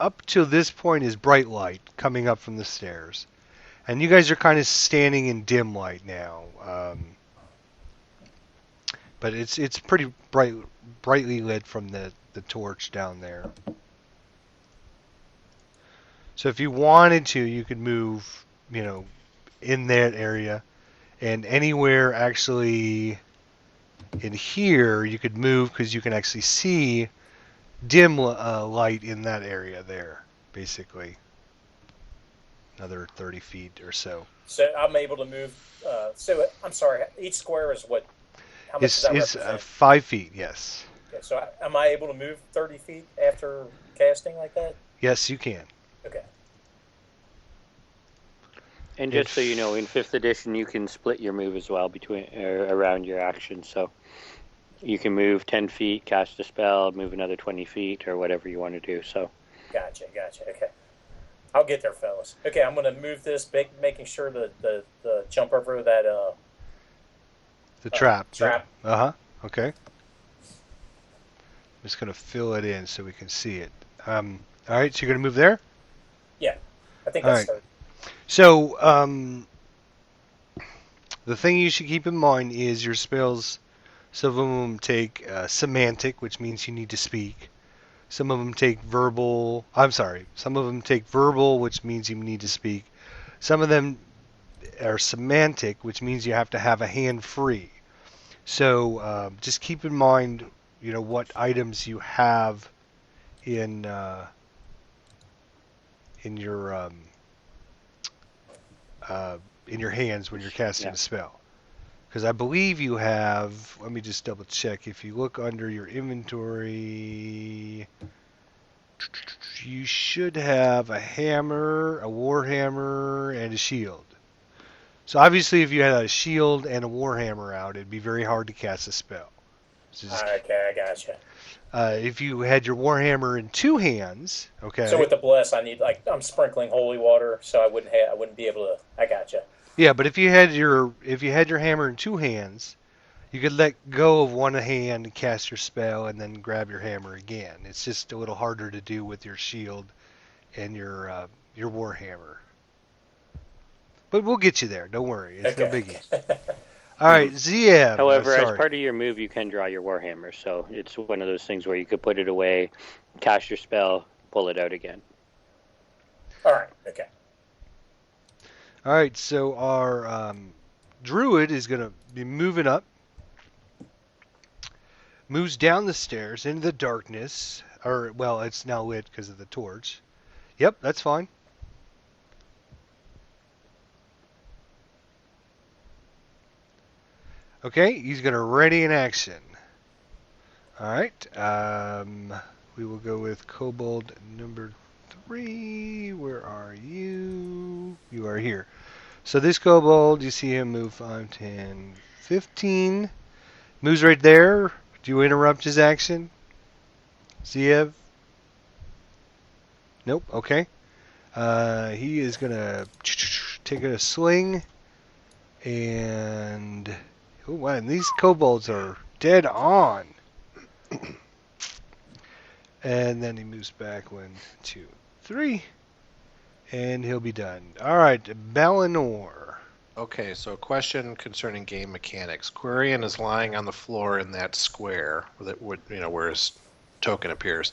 up to this point is bright light coming up from the stairs, and you guys are kind of standing in dim light now. But it's pretty brightly lit from the torch down there. So if you wanted to, you could move, in that area, and anywhere actually in here you could move because you can actually see dim light in that area there, basically. Another 30 feet or so. So I'm able to move. So I'm sorry. Each square is what? How much does that represent? 5 feet, yes. Okay, so am I able to move 30 feet after casting like that? Yes, you can. Okay. And just so you know, in 5th edition, you can split your move as well around your action. So you can move 10 feet, cast a spell, move another 20 feet, or whatever you want to do. So. Gotcha. Okay. I'll get there, fellas. Okay, I'm going to move this, making sure that the jump over that the trap. Trap. Okay. I'm just going to fill it in so we can see it. All right, so you're going to move there? Yeah, I think All that's right. So, the thing you should keep in mind is your spells, some of them take semantic, which means you need to speak. Some of them take verbal. Some of them take verbal, which means you need to speak. Some of them are semantic, which means you have to have a hand free. So just keep in mind, what items you have in your hands when you're casting a spell. Because I believe you have, let me just double check, if you look under your inventory, you should have a hammer, a war hammer, and a shield. So obviously if you had a shield and a war hammer out, it'd be very hard to cast a spell. So okay, I gotcha. If you had your war hammer in 2 hands, okay. So with the bless, I need I'm sprinkling holy water, so I wouldn't be able to. I gotcha. Yeah, but if you had your hammer in 2 hands, you could let go of one hand and cast your spell, and then grab your hammer again. It's just a little harder to do with your shield and your war hammer. But we'll get you there. Don't worry, it's no biggie. All right, Ziev. However, as part of your move, you can draw your warhammer, so it's one of those things where you could put it away, cast your spell, pull it out again. All right. Okay. All right, so our druid is going to be moving up, moves down the stairs into the darkness, it's now lit because of the torch. Yep, that's fine. Okay, he's going to ready in action. All right, we will go with kobold number 3. Where are you? You are here. So this kobold, you see him move 5, 10, 15. Moves right there. Do you interrupt his action? Ziev? Nope, okay. He is going to take a sling. And... oh, man, these kobolds are dead on. And then he moves back 1, 2, 3. And he'll be done. All right, Balinor. Okay, so a question concerning game mechanics. Quirion is lying on the floor in that square that would, where his token appears.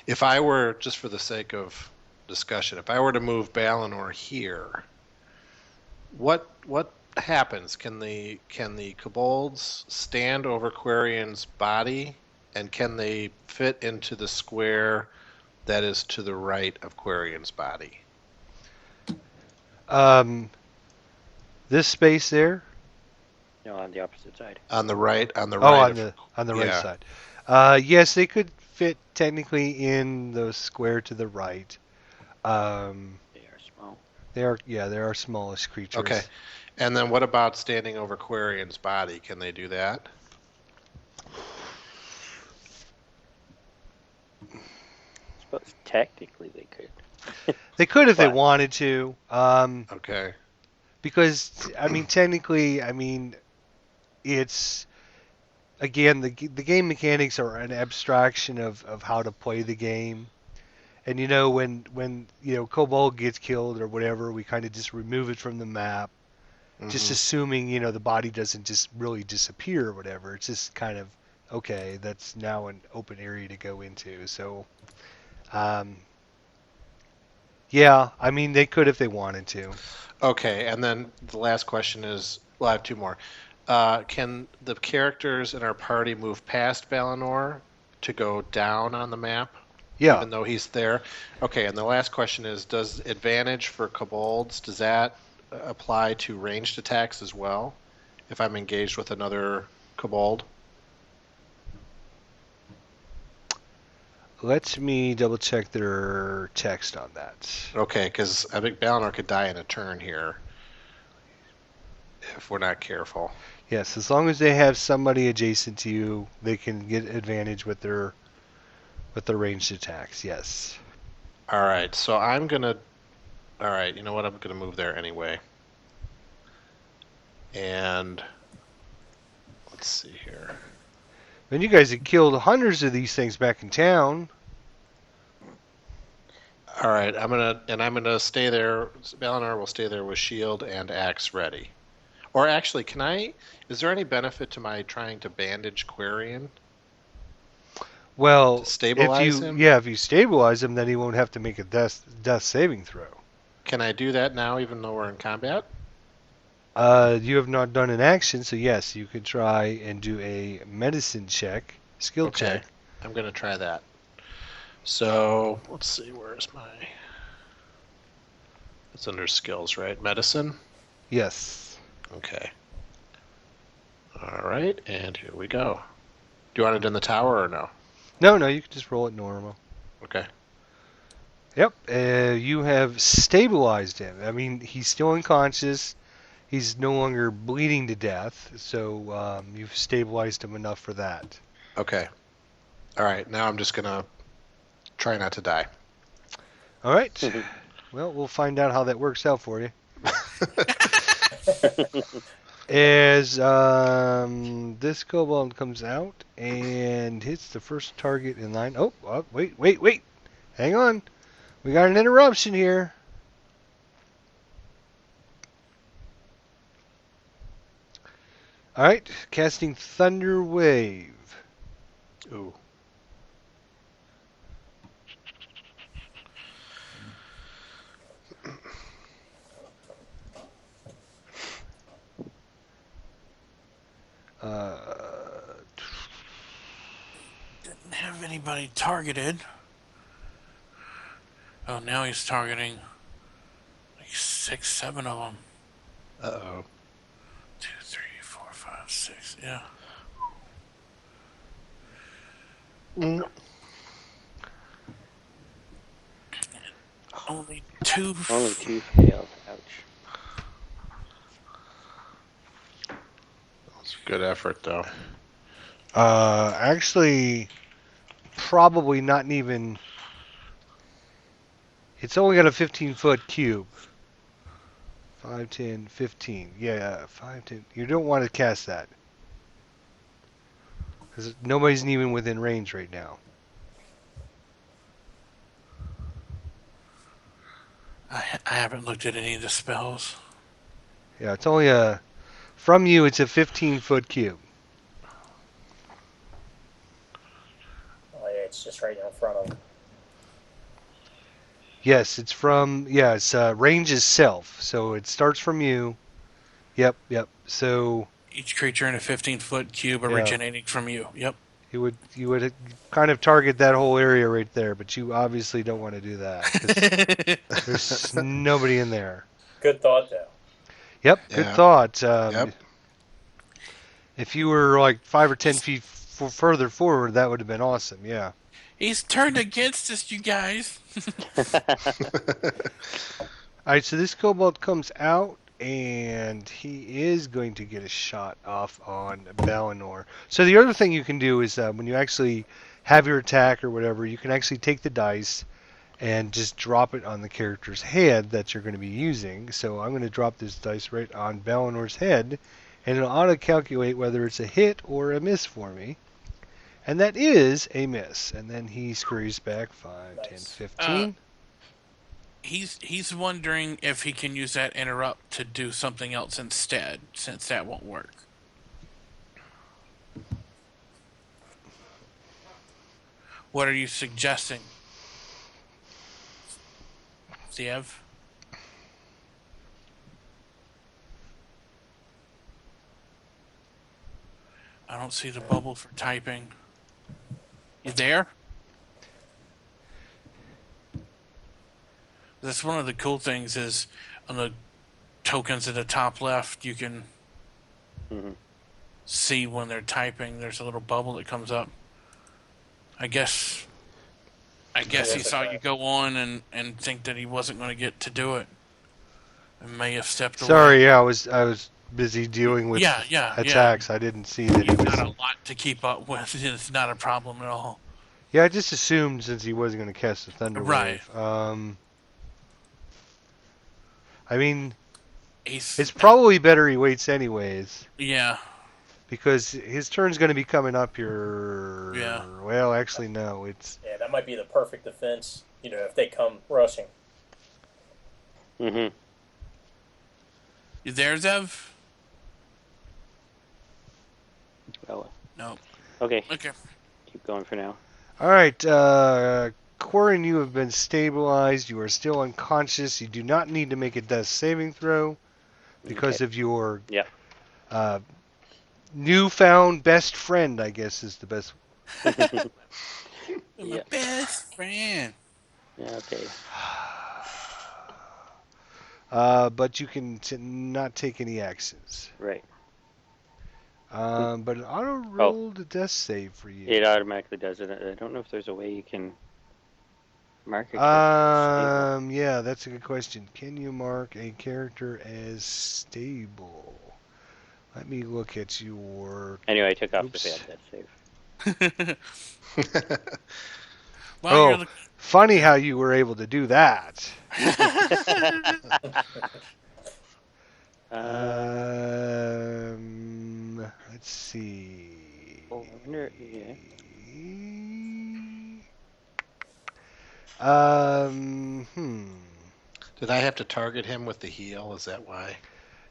If I were, just for the sake of discussion, if I were to move Balinor here, what happens? Can the kobolds stand over Quirion's body, and can they fit into the square that is to the right of Quirion's body? This space there? No, on the opposite side. On the right. On the right side. Yes, they could fit technically in the square to the right. They are small. They are smallish creatures. Okay. And then what about standing over Quirion's body? Can they do that? I suppose technically they could. They could if they wanted to. Okay. Because, technically, it's, again, the game mechanics are an abstraction of how to play the game. And when Kobold gets killed or whatever, we kind of just remove it from the map, just assuming the body doesn't just really disappear or whatever. It's just kind of okay. That's now an open area to go into. So, yeah, I mean they could if they wanted to. Okay, and then the last question is, well, I have two more. Can the characters in our party move past Valinor to go down on the map, Yeah. even though he's there? Okay, and the last question is, does advantage for kobolds, does that apply to ranged attacks as well, if I'm engaged with another kobold? Let me double check their text on that. Okay, because I think Valinor could die in a turn here if we're not careful. Yes, as long as they have somebody adjacent to you, they can get advantage with their ranged attacks. Yes. All right, so I'm gonna. All right, you know what? I'm gonna move there anyway. And let's see here. And you guys had killed hundreds of these things back in town. All right, I'm gonna stay there. Valinor will stay there with shield and axe ready. Or actually, is there any benefit to my trying to bandage Quarian? Well, To stabilize him? if you stabilize him, then he won't have to make a death saving throw. Can I do that now, even though we're in combat? You have not done an action, so yes, you could try and do a medicine check, skill check. I'm gonna try that. So let's see, where's my? It's under skills, right? Medicine. Yes. Okay. All right, and here we go. Do you want it in the tower or no? No, you can just roll it normal. Okay. Yep. You have stabilized him. I mean, he's still unconscious. He's no longer bleeding to death, so you've stabilized him enough for that. Okay. All right, now I'm just gonna try not to die. All right. Well, we'll find out how that works out for you. As this kobold comes out and hits the first target in line. Oh, wait. Hang on. We got an interruption here. All right, casting Thunder Wave. Ooh. Didn't have anybody targeted. Oh, now he's targeting like 6, 7 of them. Uh-oh. 2, 3, 4, 5, 6. Yeah. Only 2. Only 2 failed. Ouch. That's a good effort, though. Actually, probably not even. It's only got a 15-foot cube. 5, 10, 15. Yeah, 5, 10. You don't want to cast that. Because nobody's even within range right now. I haven't looked at any of the spells. Yeah, it's only a. From you, it's a 15-foot cube. Oh yeah, it's just right in front of him. Yes, it's from. Yeah, it's range is self, so it starts from you. Yep. So Each creature in a 15-foot cube originating from you. Yep. you would kind of target that whole area right there, but you obviously don't want to do that. 'Cause there's nobody in there. Good thought, though. Yep, good Yeah. thought. Yep. If you were like 5 or 10 feet further forward, that would have been awesome. Yeah. He's turned against us, you guys. All right, so this kobold comes out, and he is going to get a shot off on Valinor. So the other thing you can do is when you actually have your attack or whatever, you can actually take the dice and just drop it on the character's head that you're going to be using. So I'm going to drop this dice right on Valinor's head, and it'll auto-calculate whether it's a hit or a miss for me. And that is a miss. And then he scurries back 5, 10, Nice. 15. He's wondering if he can use that interrupt to do something else instead, since that won't work. What are you suggesting, Ziev? I don't see the bubble for typing. You there? That's one of the cool things is on the tokens at the top left, you can see when they're typing. There's a little bubble that comes up. I guess he saw you go on and think that he wasn't going to get to do it, and may have stepped away. Sorry, yeah, I was busy dealing with Yeah. attacks. I didn't see that he You've was. got a lot to keep up with. It's not a problem at all. Yeah, I just assumed since he wasn't going to cast the Thunder Right. Wave. I mean, He's it's probably better he waits anyways. yeah. Because his turn's going to be coming up here. Yeah. Well, actually, no. It's Yeah, that might be the perfect defense. If they come rushing. Mm-hmm. You there, Zev? Oh, No. okay. Okay. Keep going for now. all right. Corin, you have been stabilized. You are still unconscious. You do not need to make a death saving throw because of your newfound best friend. I guess is the best. My Yeah. best friend. Yeah, okay. But you can not take any actions. Right. But it auto rolled a death save for you. It automatically does it. I don't know if there's a way you can mark a character Yeah, that's a good question. Can you mark a character as stable? Let me look at your. Anyway, I took off Oops. the failed death save. Well, you're Funny how you were able to do that. Let's see. Oh, I wonder, yeah. Did I have to target him with the heal? Is that why?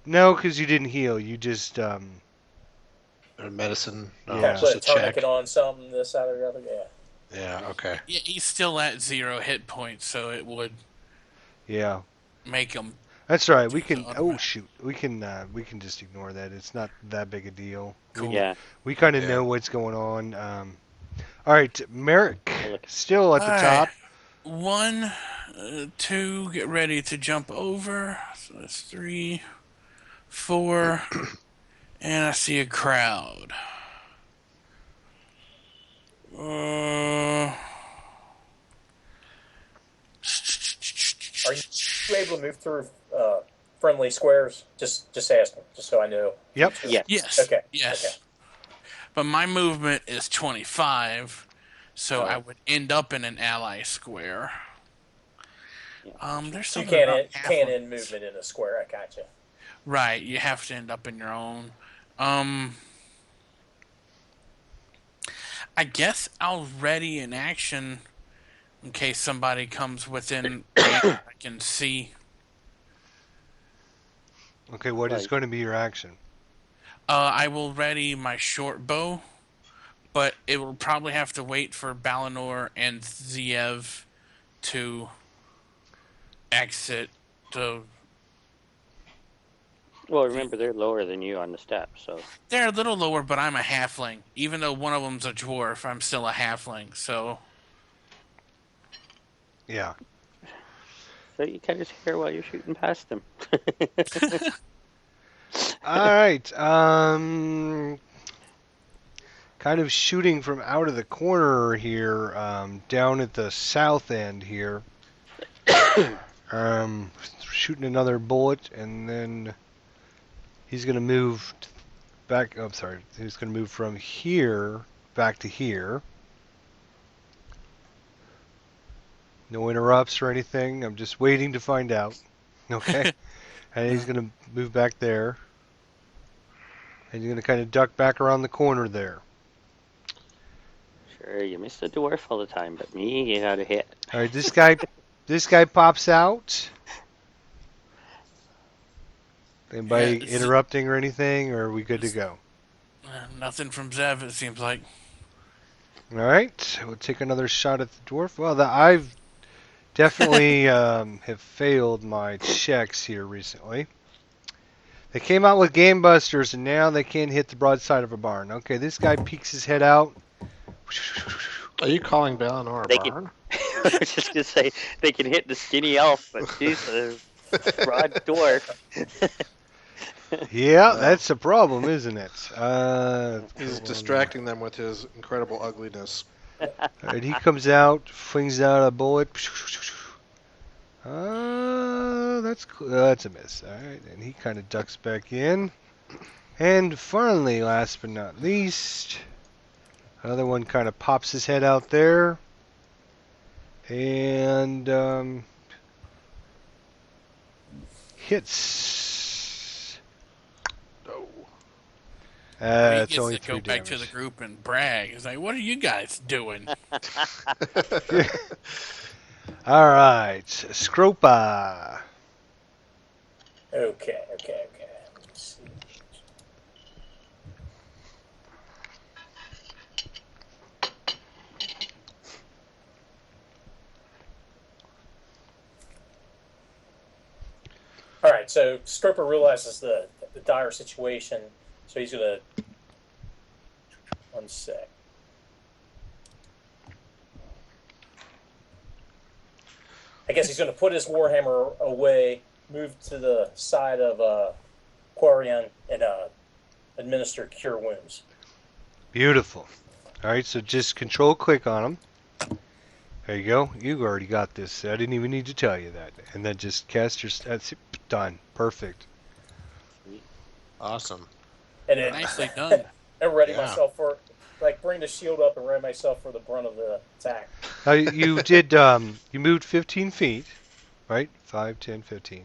No, because you didn't heal. You just Or medicine? No, Yeah. just a Put a check. tourniquet on something, this, that, or the other. Yeah. Yeah, okay. Yeah, he's still at 0 hit points, so it would yeah. make him. That's right. We can. automatic. Oh shoot. We can just ignore that. It's not that big a deal. Cool. Yeah. We kind of Yeah. know what's going on. All right, Merrick, Look. still at the All top. right. 1, 2, get ready to jump over. So that's 3, 4, and I see a crowd. Are you able to move through friendly squares? Just asking, just so I know. Yep. Yes. Yes. Okay. Yes. Okay. But my movement is 25, so Oh. I would end up in an ally square. There's You something can't about end movement in a square. I gotcha. Right, you have to end up in your own. I guess I'll ready an action in case somebody comes within I can see. Okay, what is Right. going to be your action? I will ready my short bow, but it will probably have to wait for Balinor and Ziev to exit the. Well, remember, they're lower than you on the steps, so... They're a little lower, but I'm a halfling. Even though one of them's a dwarf, I'm still a halfling, so... Yeah. So you kind of hear while you're shooting past them. All right. Kind of shooting from out of the corner here, down at the south end here. Shooting another bullet, and then he's going to move back. Oh, sorry. He's going to move from here back to here. No interrupts or anything. I'm just waiting to find out. Okay. And he's going to move back there. And he's going to kind of duck back around the corner there. Sure, you miss the dwarf all the time, but me, you got to hit. All right, this guy pops out. Anybody Yeah, interrupting or anything, or are we good to go? nothing from Zev, it seems like. All right, we'll take another shot at the dwarf. Well, I've definitely have failed my checks here recently. They came out with Game Busters, and now they can't hit the broadside of a barn. Okay, this guy peeks his head out. Are you calling Balinor a They barn? I was just gonna say they can hit the skinny elf, but geez, the broad dwarf. Yeah, that's a problem, isn't it? He's distracting them with his incredible ugliness. Alright, he comes out, flings out a bullet. That's a miss. Alright, and he kind of ducks back in. And finally, last but not least, another one kind of pops his head out there. And hits. No. He It's gets only to go 3 back to the damage. group and brag. He's like, "What are you guys doing?" Alright, Scropa. Okay. Let's see. All right, so Stroper realizes the dire situation, so he's gonna. One sec. I guess he's gonna put his warhammer away, move to the side of Quarian, and administer cure wounds. Beautiful. Alright, so just control click on him. There you go. You already got this. I didn't even need to tell you that. And then just cast your... That's it. Done. Perfect. Awesome. And then Nicely done. and ready Yeah. myself for, bring the shield up and ready myself for the brunt of the attack. Now, you did... you moved 15 feet, right? 5, 10, 15.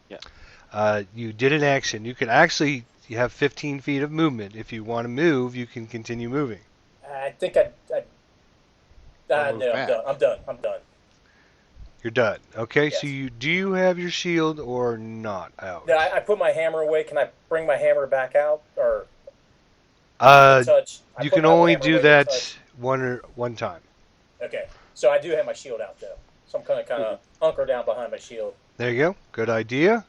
Yeah. You did an action. You can actually... You have 15 feet of movement. If you want to move, you can continue moving. I think no, I'm back. done. I'm done. You're done. Okay, so Yes. do you have your shield or not out? Yeah, I put my hammer away. Can I bring my hammer back out or touch? I You put can my only hammer do away to that touch. one time. Okay, so I do have my shield out though, so I'm kind of hunker down behind my shield. There you go. Good idea.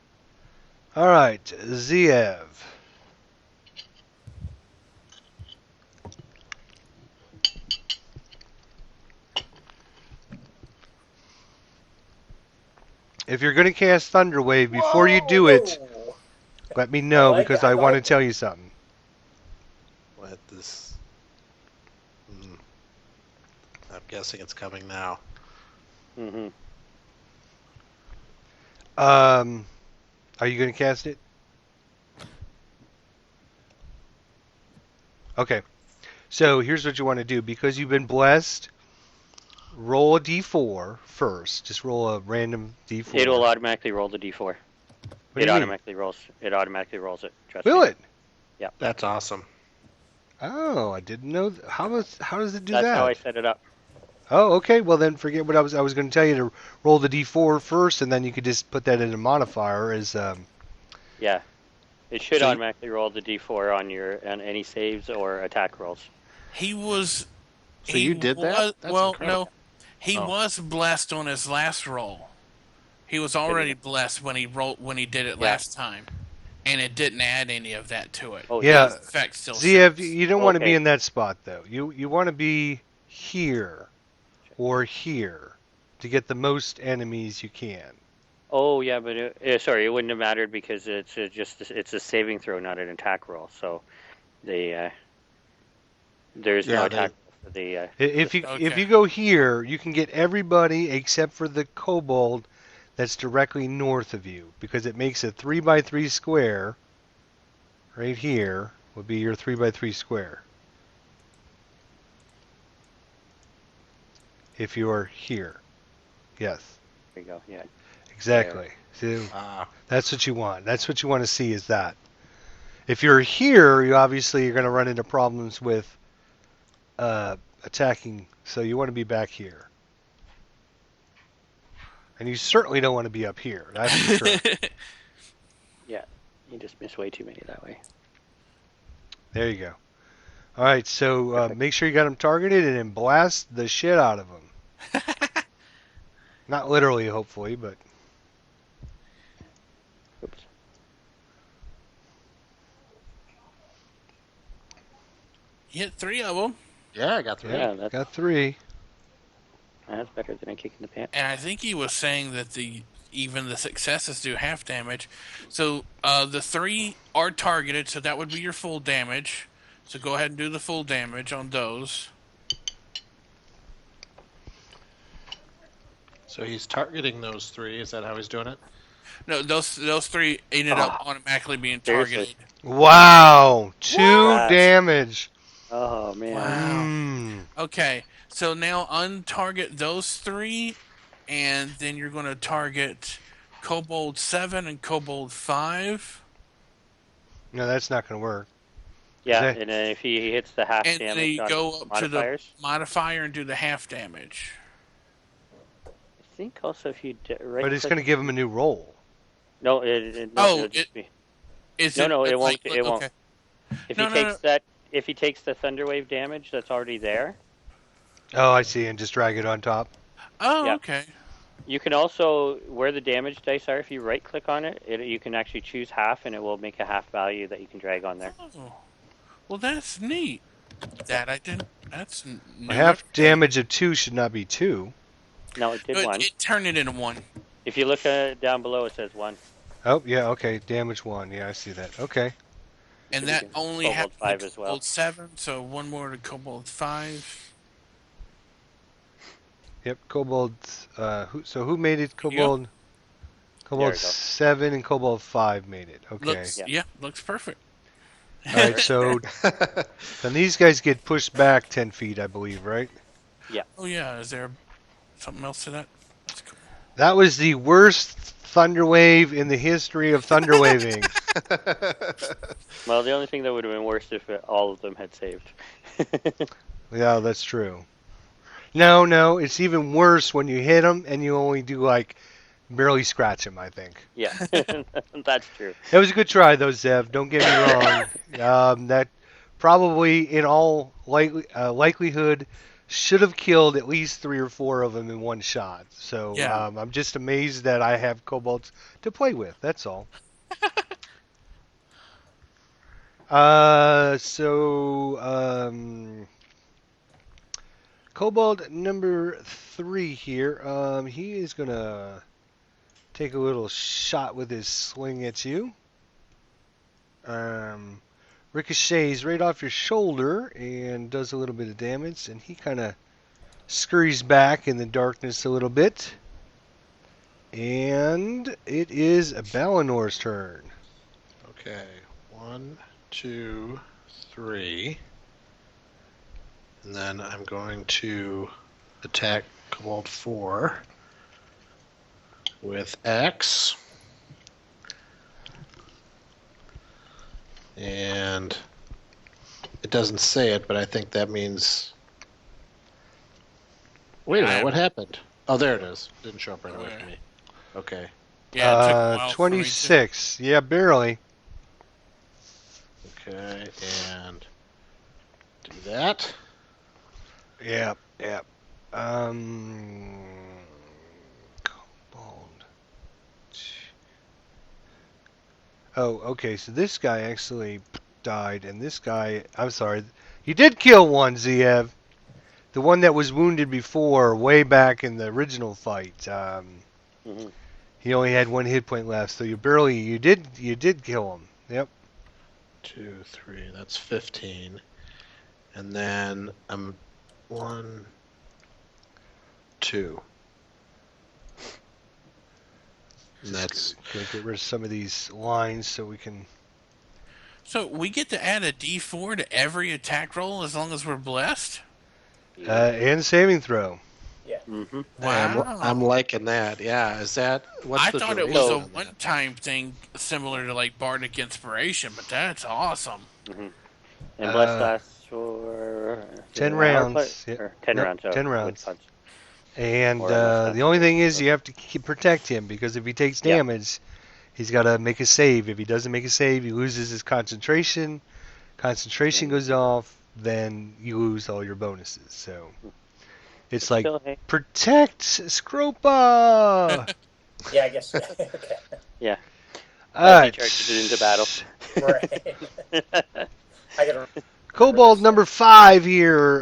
All right, Ziev. If you're going to cast Thunder Wave, before you do it, Whoa! let me know I like because it. I I want to like tell you something. Let this. I'm guessing it's coming now. Mm-hmm. Are you going to cast it? Okay. So here's what you want to do. Because you've been blessed, roll a d4 first. Just roll a random d4. It will automatically roll the d4. What do It you mean? automatically rolls. It automatically rolls it. Trust Will me. it? That's awesome. Oh, I didn't know. How does it do That's that? how I set it up. Oh, okay. Well, then forget what I was going to tell you to roll the d4 first, and then you could just put that in a modifier as. Yeah. It should So you- automatically roll the d4 on any saves or attack rolls. He was. So he you did that? was- That's well, incredible. no, he Oh. was blessed on his last roll. He was already blessed when he did it Yeah. last time, and it didn't add any of that to it. Oh, Yeah. The effect still Ziev, sits. you don't want to be Okay. in that spot though. You want to be here or here to get the most enemies you can. Oh yeah, but sorry, it wouldn't have mattered because it's it's a saving throw, not an attack roll. So there's Yeah, no they- attack roll for the. If you Okay. go here, you can get everybody except for the kobold that's directly north of you because it makes a 3x3 square. Right here would be your 3x3 square. If you are here, yes, There you go. Yeah. exactly. So Ah, that's what you want. That's what you want to see is that. If you're here, you obviously are going to run into problems with attacking, so you want to be back here. And you certainly don't want to be up here, that's for sure. Yeah, you just miss way too many that way. There you go. All right, so Perfect. make sure you got them targeted and then blast the shit out of them. Not literally, hopefully, but... Oops. You hit 3 of them, Yeah, I got 3. Yeah, that's- got 3. That's better than a kick in the pants. and I think he was saying that even the successes do half damage. So the 3 are targeted, so that would be your full damage. So go ahead and do the full damage on those. So he's targeting those 3. Is that how he's doing it? No, those 3 ended up automatically being Seriously? targeted. Wow! 2 What? damage. Oh man. Wow. Mm. Okay, so now untarget those 3, and then you're going to target Kobold 7 and Kobold 5. No, that's not going to work. Yeah, that- and then if he hits the half And then damage you on go up to the modifiers, modifier and do the half damage. I think also if you right But it's going to give him a new roll. No, Oh, it'll just be. Is No, it won't. like- It won't. okay. If No, he no, takes that, if he takes the Thunderwave damage that's already there, Oh, I see, and just drag it on top. Oh, Yeah. okay. you can also where the damage dice are. If you right click on it, you can actually choose half, and it will make a half value that you can drag on there. Oh, well, that's neat. That I didn't. That's new. A half damage of 2 should not be 2. No, it did No, one. it turned it into 1. If you look down below, it says 1. Oh, yeah, okay, damage 1. Yeah, I see that. Okay. And So that we can only Kobold happened 5 to as well. Kobold 7, so 1 more to Kobold 5. Yep, Kobold. Who made it? you go. Kobold. Kobold we go. 7 and Kobold 5 made it. Okay. Looks, Yeah. looks perfect. All right, so then these guys get pushed back 10 feet, I believe, right? Oh yeah, is there something else to that? That's cool. That was the worst thunder wave in the history of thunder waving. Well, the only thing that would have been worse if all of them had saved. Yeah, that's true. No, it's even worse when you hit them and you only do like barely scratch them, I think. Yeah, that's true. It was a good try, though, Zev. Don't get me wrong. That probably, in all likelihood, should have killed at least 3 or 4 of them in one shot. So Yeah. I'm just amazed that I have kobolds to play with. That's all. Kobold number 3 here. He is gonna take a little shot with his sling at you. Ricochets right off your shoulder and does a little bit of damage, and he kind of scurries back in the darkness a little bit. And it is Balinor's turn. Okay, 1, 2, 3. And then I'm going to attack Kobold 4 with X. And it doesn't say it, but I think that means... Wait a minute, what happened? Oh, there it is. Didn't show up right away for me. Okay. Yeah, it took a while for me to- 26. Yeah, barely. Okay, and do that. Yep. Kobold. Oh, okay, so this guy actually died, and this guy... I'm sorry. You did kill one, Ziev. The one that was wounded before, way back in the original fight. Mhm. He only had 1 hit point left, so you did kill him. Yep. 2, 3, that's 15. And then I'm 1, 2. And that's Gonna get rid of some of these lines so we can... So we get to add a D4 to every attack roll as long as we're blessed? and saving throw. Mm-hmm. Wow. I'm liking that. Yeah, is that what's I the thought it was duration a on that? one-time thing similar to like Bardic Inspiration, but that's awesome. And bless lasts for Or 10 hour play? rounds. Yep. Or 10 Nope, rounds. Oh, 10 with rounds. punch. And Or almost the only thing is so. you have to protect him because if he takes Yep. damage, he's got to make a save. If he doesn't make a save, he loses his concentration. Concentration goes off, then you lose all your bonuses. So it's like Still, hey. protect Scropa. Yeah, I guess. Okay. Yeah. All As he right. charges it into battle. Right. I gotta. Kobold number 5 here.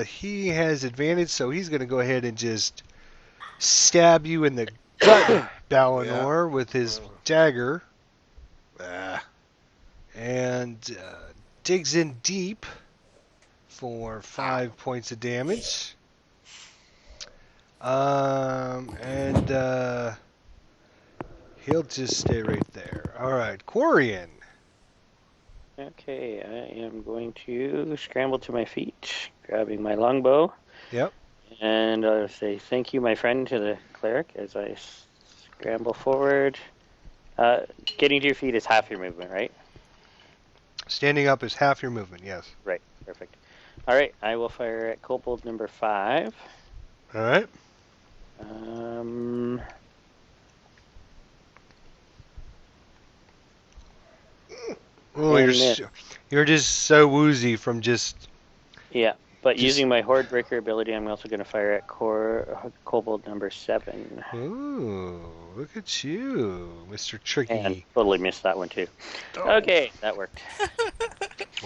He has advantage, so he's going to go ahead and just stab you in the gut, Balinor, with his dagger. And digs in deep for 5 points of damage. And he'll just stay right there. All right, Quarian. Okay, I am going to scramble to my feet, grabbing my longbow. Yep. And I'll say thank you, my friend, to the cleric as I scramble forward. Getting to your feet is half your movement, right? Standing up is half your movement, yes. Right, perfect. All right, I will fire at kobold number 5. All right. Oh, you're just so woozy from just... Yeah, but using my Horde Breaker ability, I'm also going to fire at kobold number 7. Ooh, look at you, Mr. Tricky. And totally missed that one, too. Okay, that worked.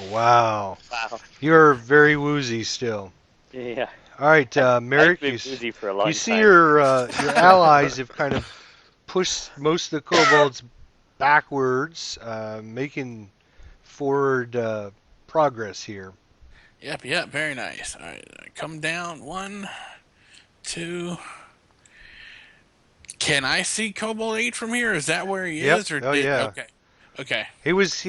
Wow. Wow. You're very woozy still. Yeah. All right, Merrick, I've been woozy for a long you see time. your allies have kind of pushed most of the kobolds backwards, making forward progress here. Yep, very nice. All right, come down. 1, 2. Can I see Kobold 8 from here? Is that where he is? Or yeah. Okay. He was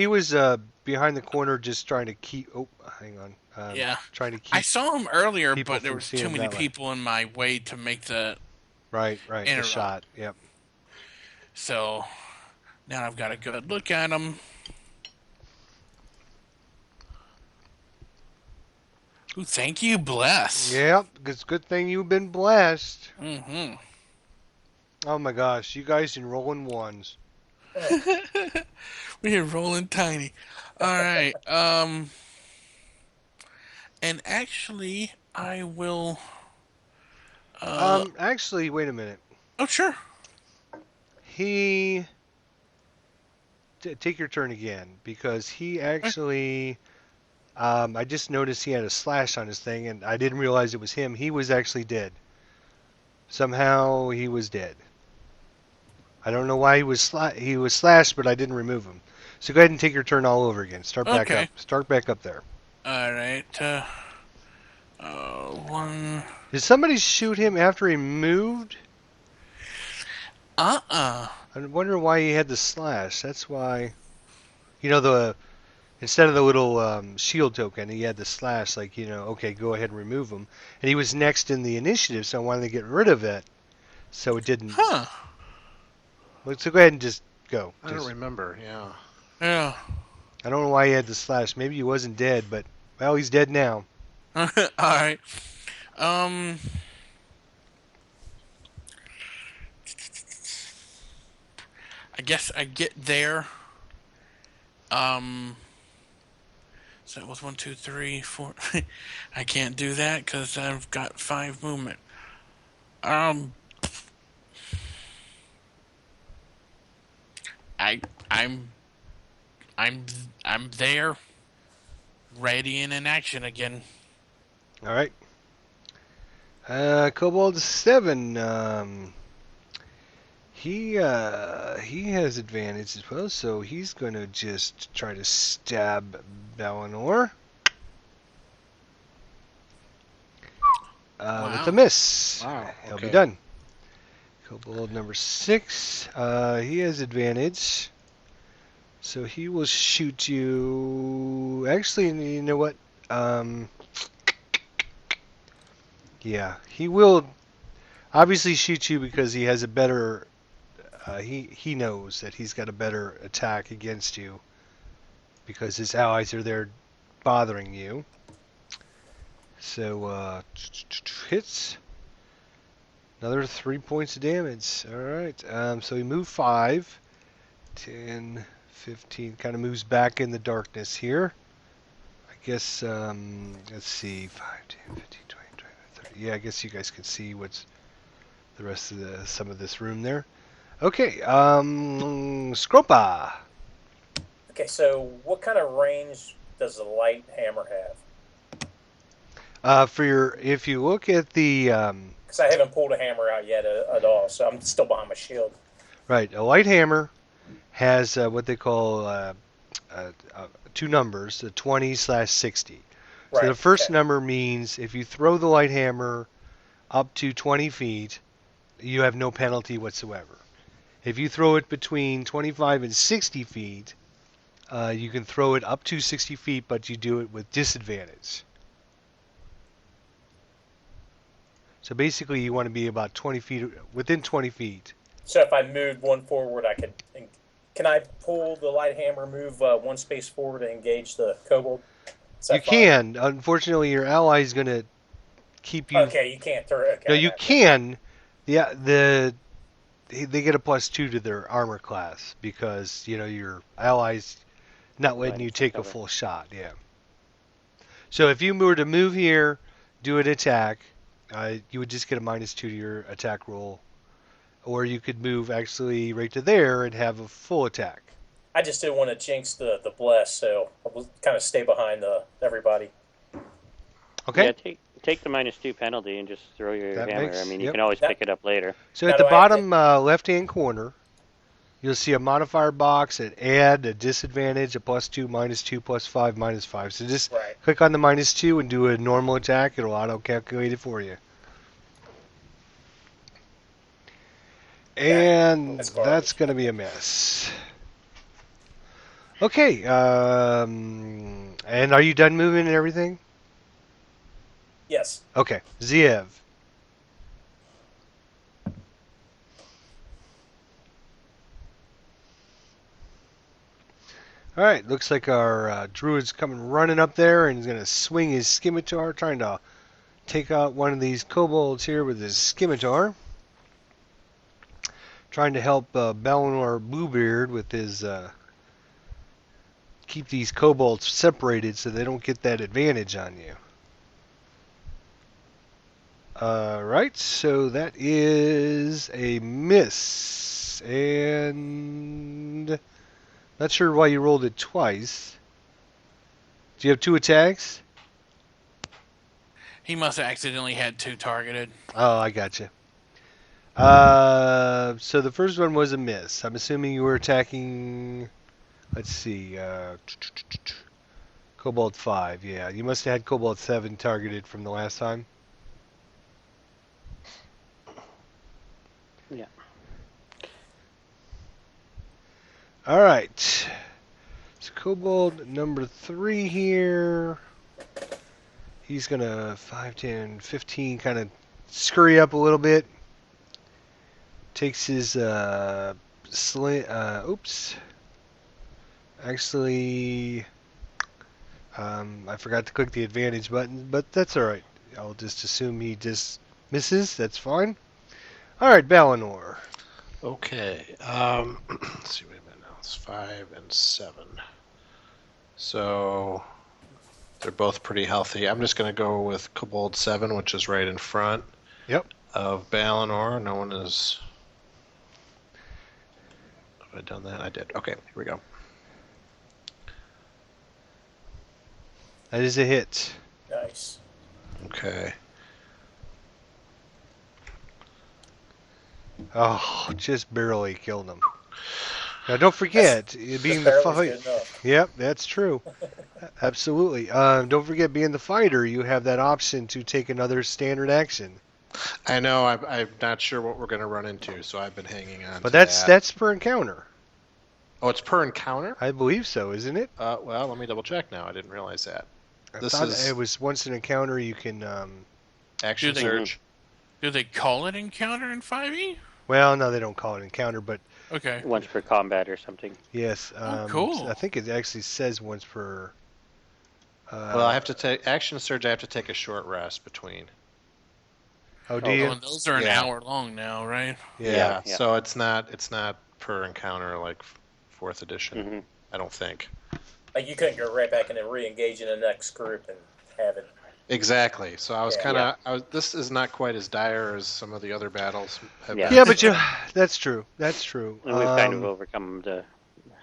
behind the corner just trying to keep... Oh, hang on. Yeah. Trying to keep... I saw him earlier, people but there from was seeing too many that way. people in my way to make the... Right, the interrupt. shot, yep. So, now I've got a good look at him. Ooh, thank you, bless. Yep, it's a good thing you've been blessed. Mm-hmm. Oh my gosh, you guys in rolling ones. We're rolling tiny. All right. And actually, I will. Actually, wait a minute. Oh, sure. Take your turn again because he actually. I just noticed he had a slash on his thing, and I didn't realize it was him. He was actually dead. Somehow he was dead. I don't know why he was slashed, but I didn't remove him. So go ahead and take your turn all over again. Start back up. Start back up there. All right. 1. Did somebody shoot him after he moved? I wonder why he had the slash. That's why. Instead of the little shield token, he had the slash. Like, okay, go ahead and remove him. And he was next in the initiative, so I wanted to get rid of it. So it didn't. Huh. So go ahead and just go. I don't remember, yeah. Yeah. I don't know why he had the slash. Maybe he wasn't dead, but, well, he's dead now. All right. I guess I get there. So it was 1, 2, 3, 4. I can't do that because I've got 5 movement. I'm there, ready and in action again. All right. Kobold 7. He has advantage as well, so he's going to just try to stab Balinor. With a miss. Wow. He'll Okay. be done. Kobold number 6. He has advantage. So he will shoot you. Actually, you know what? Yeah, he will obviously shoot you because he has a better. He knows that he's got a better attack against you because his allies are there bothering you. So hits. Another 3 points of damage. All right. So he moved 5, 10, 15. Kind of moves back in the darkness here. I guess. Let's see. 5, 10, 15, 20, 25, 30. Yeah, I guess you guys can see what's the rest of some of this room there. Okay. Scropa. Okay, so what kind of range does the light hammer have? If you look at the Because I haven't pulled a hammer out yet at all, so I'm still behind my shield. right, a light hammer has what they call 2 numbers, the 20/60. So Right. the first okay. number means if you throw the light hammer up to 20 feet, you have no penalty whatsoever. If you throw it between 25 and 60 feet, you can throw it up to 60 feet, but you do it with disadvantage. So basically, you want to be about 20 feet, within 20 feet. So if I moved one forward, I could. Can I pull the light hammer, move one space forward, and engage the kobold? You can. Unfortunately, your ally is going to keep you. Okay, you can't throw. Okay, No, you can. Yeah, they get a +2 to their armor class because your allies not letting you take a full shot. Yeah. So if you were to move here, do an attack, you would just get a -2 to your attack roll, or you could move actually right to there and have a full attack. I just didn't want to jinx the bless, so I will kind of stay behind everybody. Okay. Yeah, take the -2 penalty and just throw your That hammer. makes- I mean, you yep. can always pick it up later. So Now at the do I have bottom left-hand corner, you'll see a modifier box at add, a disadvantage, a +2, -2, +5, -5. So just Right. click on the -2 and do a normal attack. It'll auto-calculate it for you. And That's garbage. that's going to be a mess. Okay. And are you done moving and everything? Yes. Okay. Ziev. All right. Looks like our druid's coming running up there and he's going to swing his scimitar, trying to take out one of these kobolds here with his scimitar. Trying to help Balinor Bluebeard with his keep these kobolds separated so they don't get that advantage on you. Alright, so that is a miss. And not sure why you rolled it twice. Do you have 2 attacks? He must have accidentally had 2 targeted. Oh, I gotcha. So the first one was a miss. I'm assuming you were attacking. Let's see. Cobalt 5. Yeah, you must have had Cobalt 7 targeted from the last time. Yeah. All right. So Cobalt number 3 here. He's gonna 5, 10, 15 kind of scurry up a little bit. Takes his oops. Actually, I forgot to click the advantage button, but that's all right. I'll just assume he just misses. That's fine. All right, Balinor. Okay. Let's see. Wait a minute now. It's 5 and 7. So they're both pretty healthy. I'm just going to go with Kobold 7, which is right in front. Yep. Of Balinor. No one is. Have I done that? I did. Okay. Here we go. That is a hit. Nice. Okay. Oh, just barely killed him. Now, don't forget, being the barely fight. good enough. Yep, that's true. Absolutely. Don't forget, being the fighter, you have that option to take another standard action. I know. I'm not sure what we're going to run into, so I've been hanging on. But to that's that. per encounter. Oh, it's per encounter? I believe so, isn't it? Well, let me double check now. I didn't realize that. I This thought is- it was once an encounter you can. Action Do they- surge. Do they call it encounter in 5e? Well, no, they don't call it encounter, but Okay. Once per combat or something. yes. Cool. I think it actually says once per Well, I have to take action surge. I have to take a short rest between. Oh, do you? Oh, and those are an Yeah. hour long now, right? Yeah. Yeah. So it's not per encounter like fourth edition. Mm-hmm. I don't think. Like you couldn't go right back and then re-engage in the next group and have it. Exactly. So I was Yeah. kind of. This is not quite as dire as some of the other battles have Yeah. been. Yeah, but that's true. That's true. And we've kind of overcome the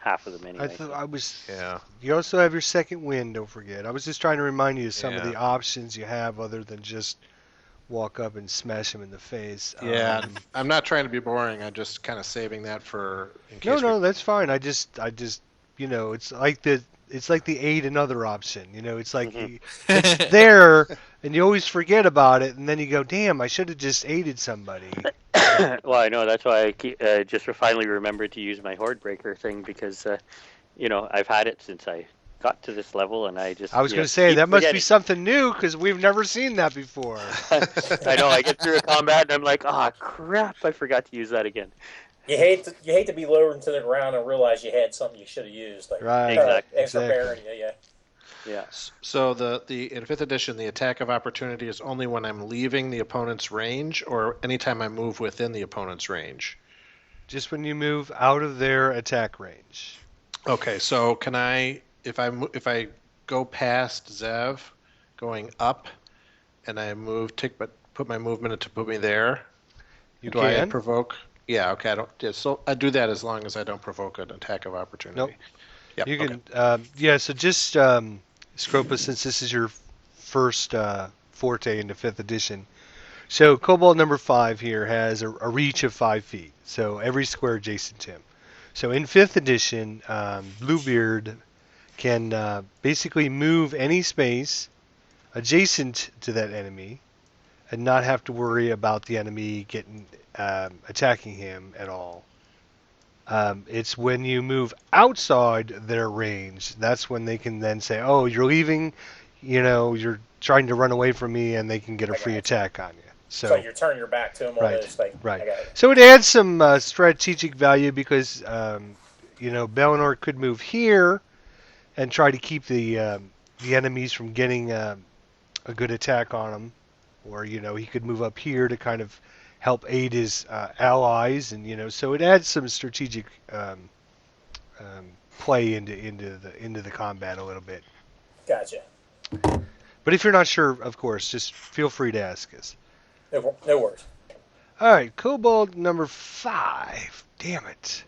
half of them anyway. I thought I was. Yeah. You also have your second wind. Don't forget. I was just trying to remind you of some of Yeah. the options you have other than just walk up and smash him in the face. Yeah. I'm not trying to be boring. I'm just kind of saving that for in case. No, that's fine. I just, it's like the aid another option. It's like it's there, and you always forget about it, and then you go, damn, I should have just aided somebody. Well, I know that's why I just finally remembered to use my horde breaker thing because, I've had it since I got to this level, and I was going to say keep that must be forgetting. something new because we've never seen that before. I know. I get through a combat, and I'm like, oh crap! I forgot to use that again. You hate to be lowered into the ground and realize you had something you should have used. Like, Right. Exactly. Extra bearing, yeah. Yeah. So in fifth edition, the attack of opportunity is only when I'm leaving the opponent's range, or anytime I move within the opponent's range. Just when you move out of their attack range. Okay, so can I, if I go past Zev, going up, and I put my movement to put me there, You do I can. provoke? Yeah, okay. I don't. Yeah, so I do that as long as I don't provoke an attack of opportunity. Nope. Yep, You okay. can. So just Scropa, since this is your first forte into fifth edition. So Cobalt number 5 here has a reach of 5 feet. So every square adjacent to him. So in fifth edition, Bluebeard can basically move any space adjacent to that enemy and not have to worry about the enemy attacking him at all. It's when you move outside their range, that's when they can then say, oh, you're leaving, you're trying to run away from me, and they can get a free attack on you. So you turn your back to them. Right. So it adds some strategic value because, Bellinor could move here and try to keep the enemies from getting a good attack on him. Or, he could move up here to kind of help aid his allies. And, so it adds some strategic play into the combat a little bit. Gotcha. But if you're not sure, of course, just feel free to ask us. No worries. All right, Kobold number 5. Damn it.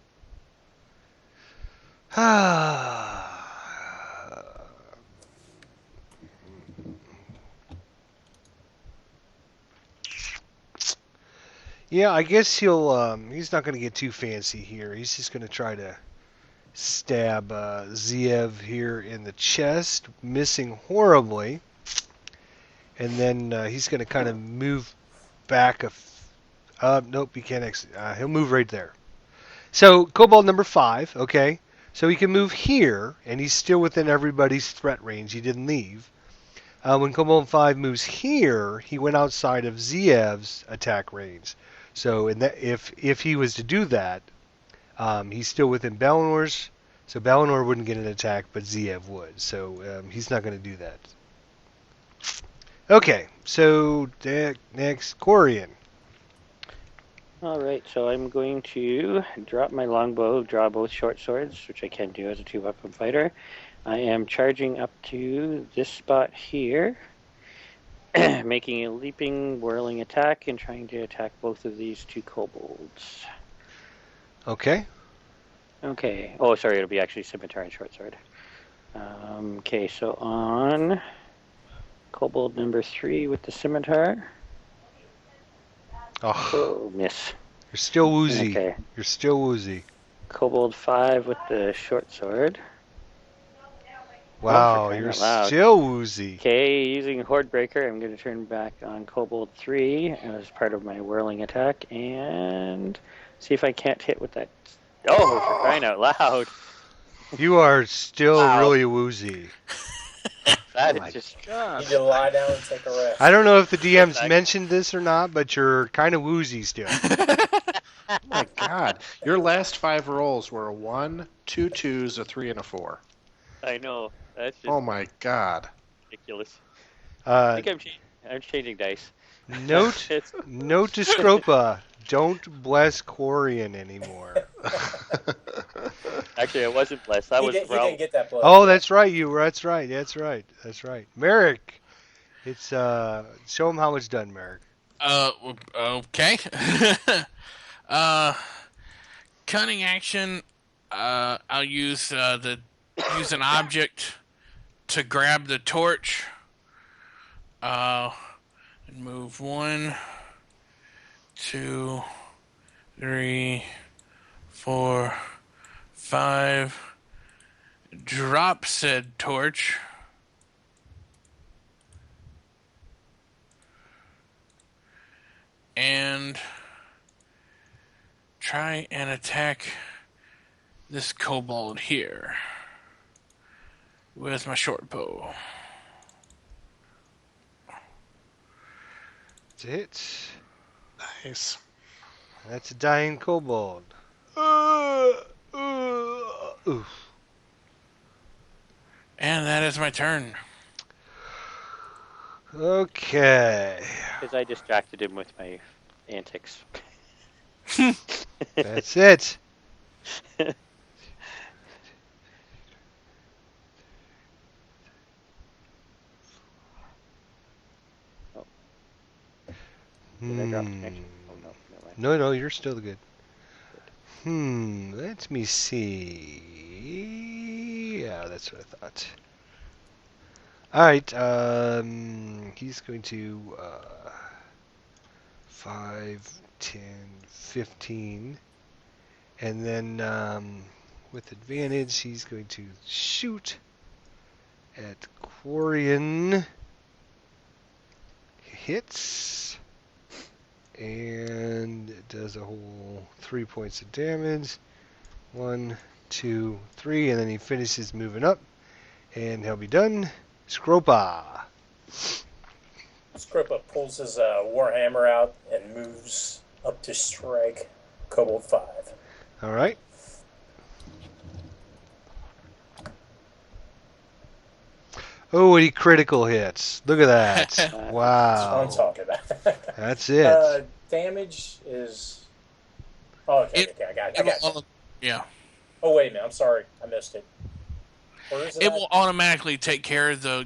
Yeah, I guess he's not going to get too fancy here. He's just going to try to stab Ziev here in the chest, missing horribly. And then he's going to kind of move back nope, he can't. He'll move right there. So Kobold number 5, okay. So he can move here, and he's still within everybody's threat range. He didn't leave. When Kobold 5 moves here, he went outside of Ziev's attack range. So if he was to do that, he's still within Bellinor's. So Bellinor wouldn't get an attack, but Ziev would. So he's not going to do that. Okay, so next, Corian. All right, so I'm going to drop my longbow, draw both short swords, which I can do as a 2-weapon fighter. I am charging up to this spot here, making a leaping, whirling attack, and trying to attack both of these 2 kobolds. Okay. Okay. Oh, sorry, it'll be actually scimitar and short sword. Okay, so on kobold number 3 with the scimitar. Oh, miss. You're still woozy. Okay. You're still woozy. Kobold 5 with the short sword. Wow, crying you're out loud. still woozy. Okay, using Horde Breaker, I'm going to turn back on Kobold 3 as part of my whirling attack and see if I can't hit with that. Oh, for crying out loud. You are still Wow. really woozy. That my is just... You need to lie down and take a rest. I don't know if the DM's mentioned this or not, but you're kind of woozy still. Oh my God, your last 5 rolls were a 1, 2 2s, a 3, and a 4. I know. That's just... Oh my God. ridiculous. I Uh, think I'm changing dice. note note to Scropa. Don't bless Quarian anymore. Actually, I wasn't blessed. That was the He didn't problem. get that blood. Oh, Yeah. that's right. That's right. That's right. Merrick, it's show him how it's done, Merrick. Okay. uh, cunning action. I'll use use an object to grab the torch. And move 1, 2, 3, 4, 5. Drop said torch. And try and attack this kobold here with my short bow. That's it. Nice. That's a dying kobold. Oof. And that is my turn. Okay. Because I distracted him with my antics. That's it. Did I drop connection? Oh no, never mind. No, you're still good. Let me see. Yeah, that's what I thought. Alright, he's going to 5, 10, 15. And then with advantage, he's going to shoot at Quarian. Hits. And it does a whole 3 points of damage. 1, 2, 3, and then he finishes moving up, and he'll be done. Scropa. Scrippa pulls his warhammer out and moves up to strike Kobold 5. All right. Oh, and he critical hits. Look at that. That's what I'm Wow. talking about. That's it. Damage is. Oh, okay, I got you. Yeah. Oh, wait a minute. I'm sorry. I missed it. Where is it? It will automatically take care of the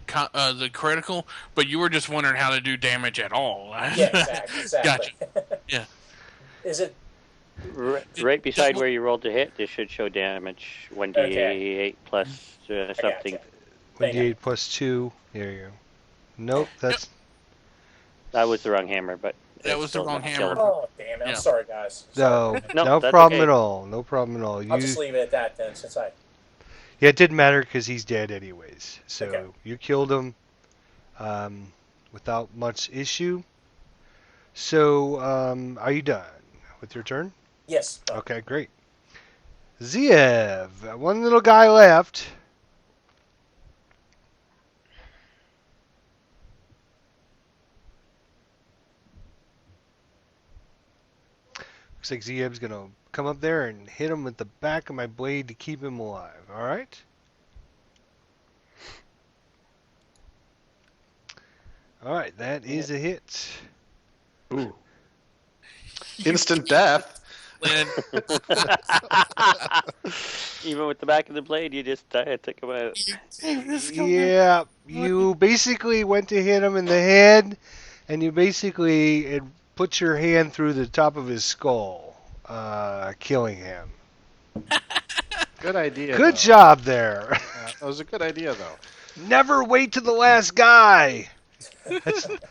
critical, but you were just wondering how to do damage at all. Yeah, exactly. Gotcha. Yeah. Is it? Right beside where you rolled to hit, this should show damage 1d8 plus something. Gotcha. 1d8 plus 2. There you go. Nope, that's... That was the wrong hammer, but That was the still wrong not hammer. killing. Oh, damn it. I'm Yeah. sorry, guys. No, No, no that's problem okay. at all. No problem at all. I'll just leave it at that then, since I. Yeah, it didn't matter because he's dead anyways. So Okay. you killed him without much issue. So are you done with your turn? Yes. Okay, great. Ziev, one little guy left. Looks like Ziev's going to come up there and hit him with the back of my blade to keep him alive. All right? All right, that is a hit. Ooh. Instant death. Lynn, Even with the back of the blade, you just took him out. Yeah, you basically went to hit him in the head, and you basically put your hand through the top of his skull, killing him. Good idea. Good though. job there. Yeah, that was a good idea, though. Never wait to the last guy.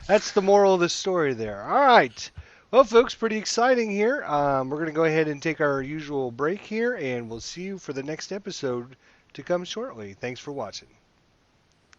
That's the moral of the story there. All right. Well, folks, pretty exciting here. We're going to go ahead and take our usual break here, and we'll see you for the next episode to come shortly. Thanks for watching.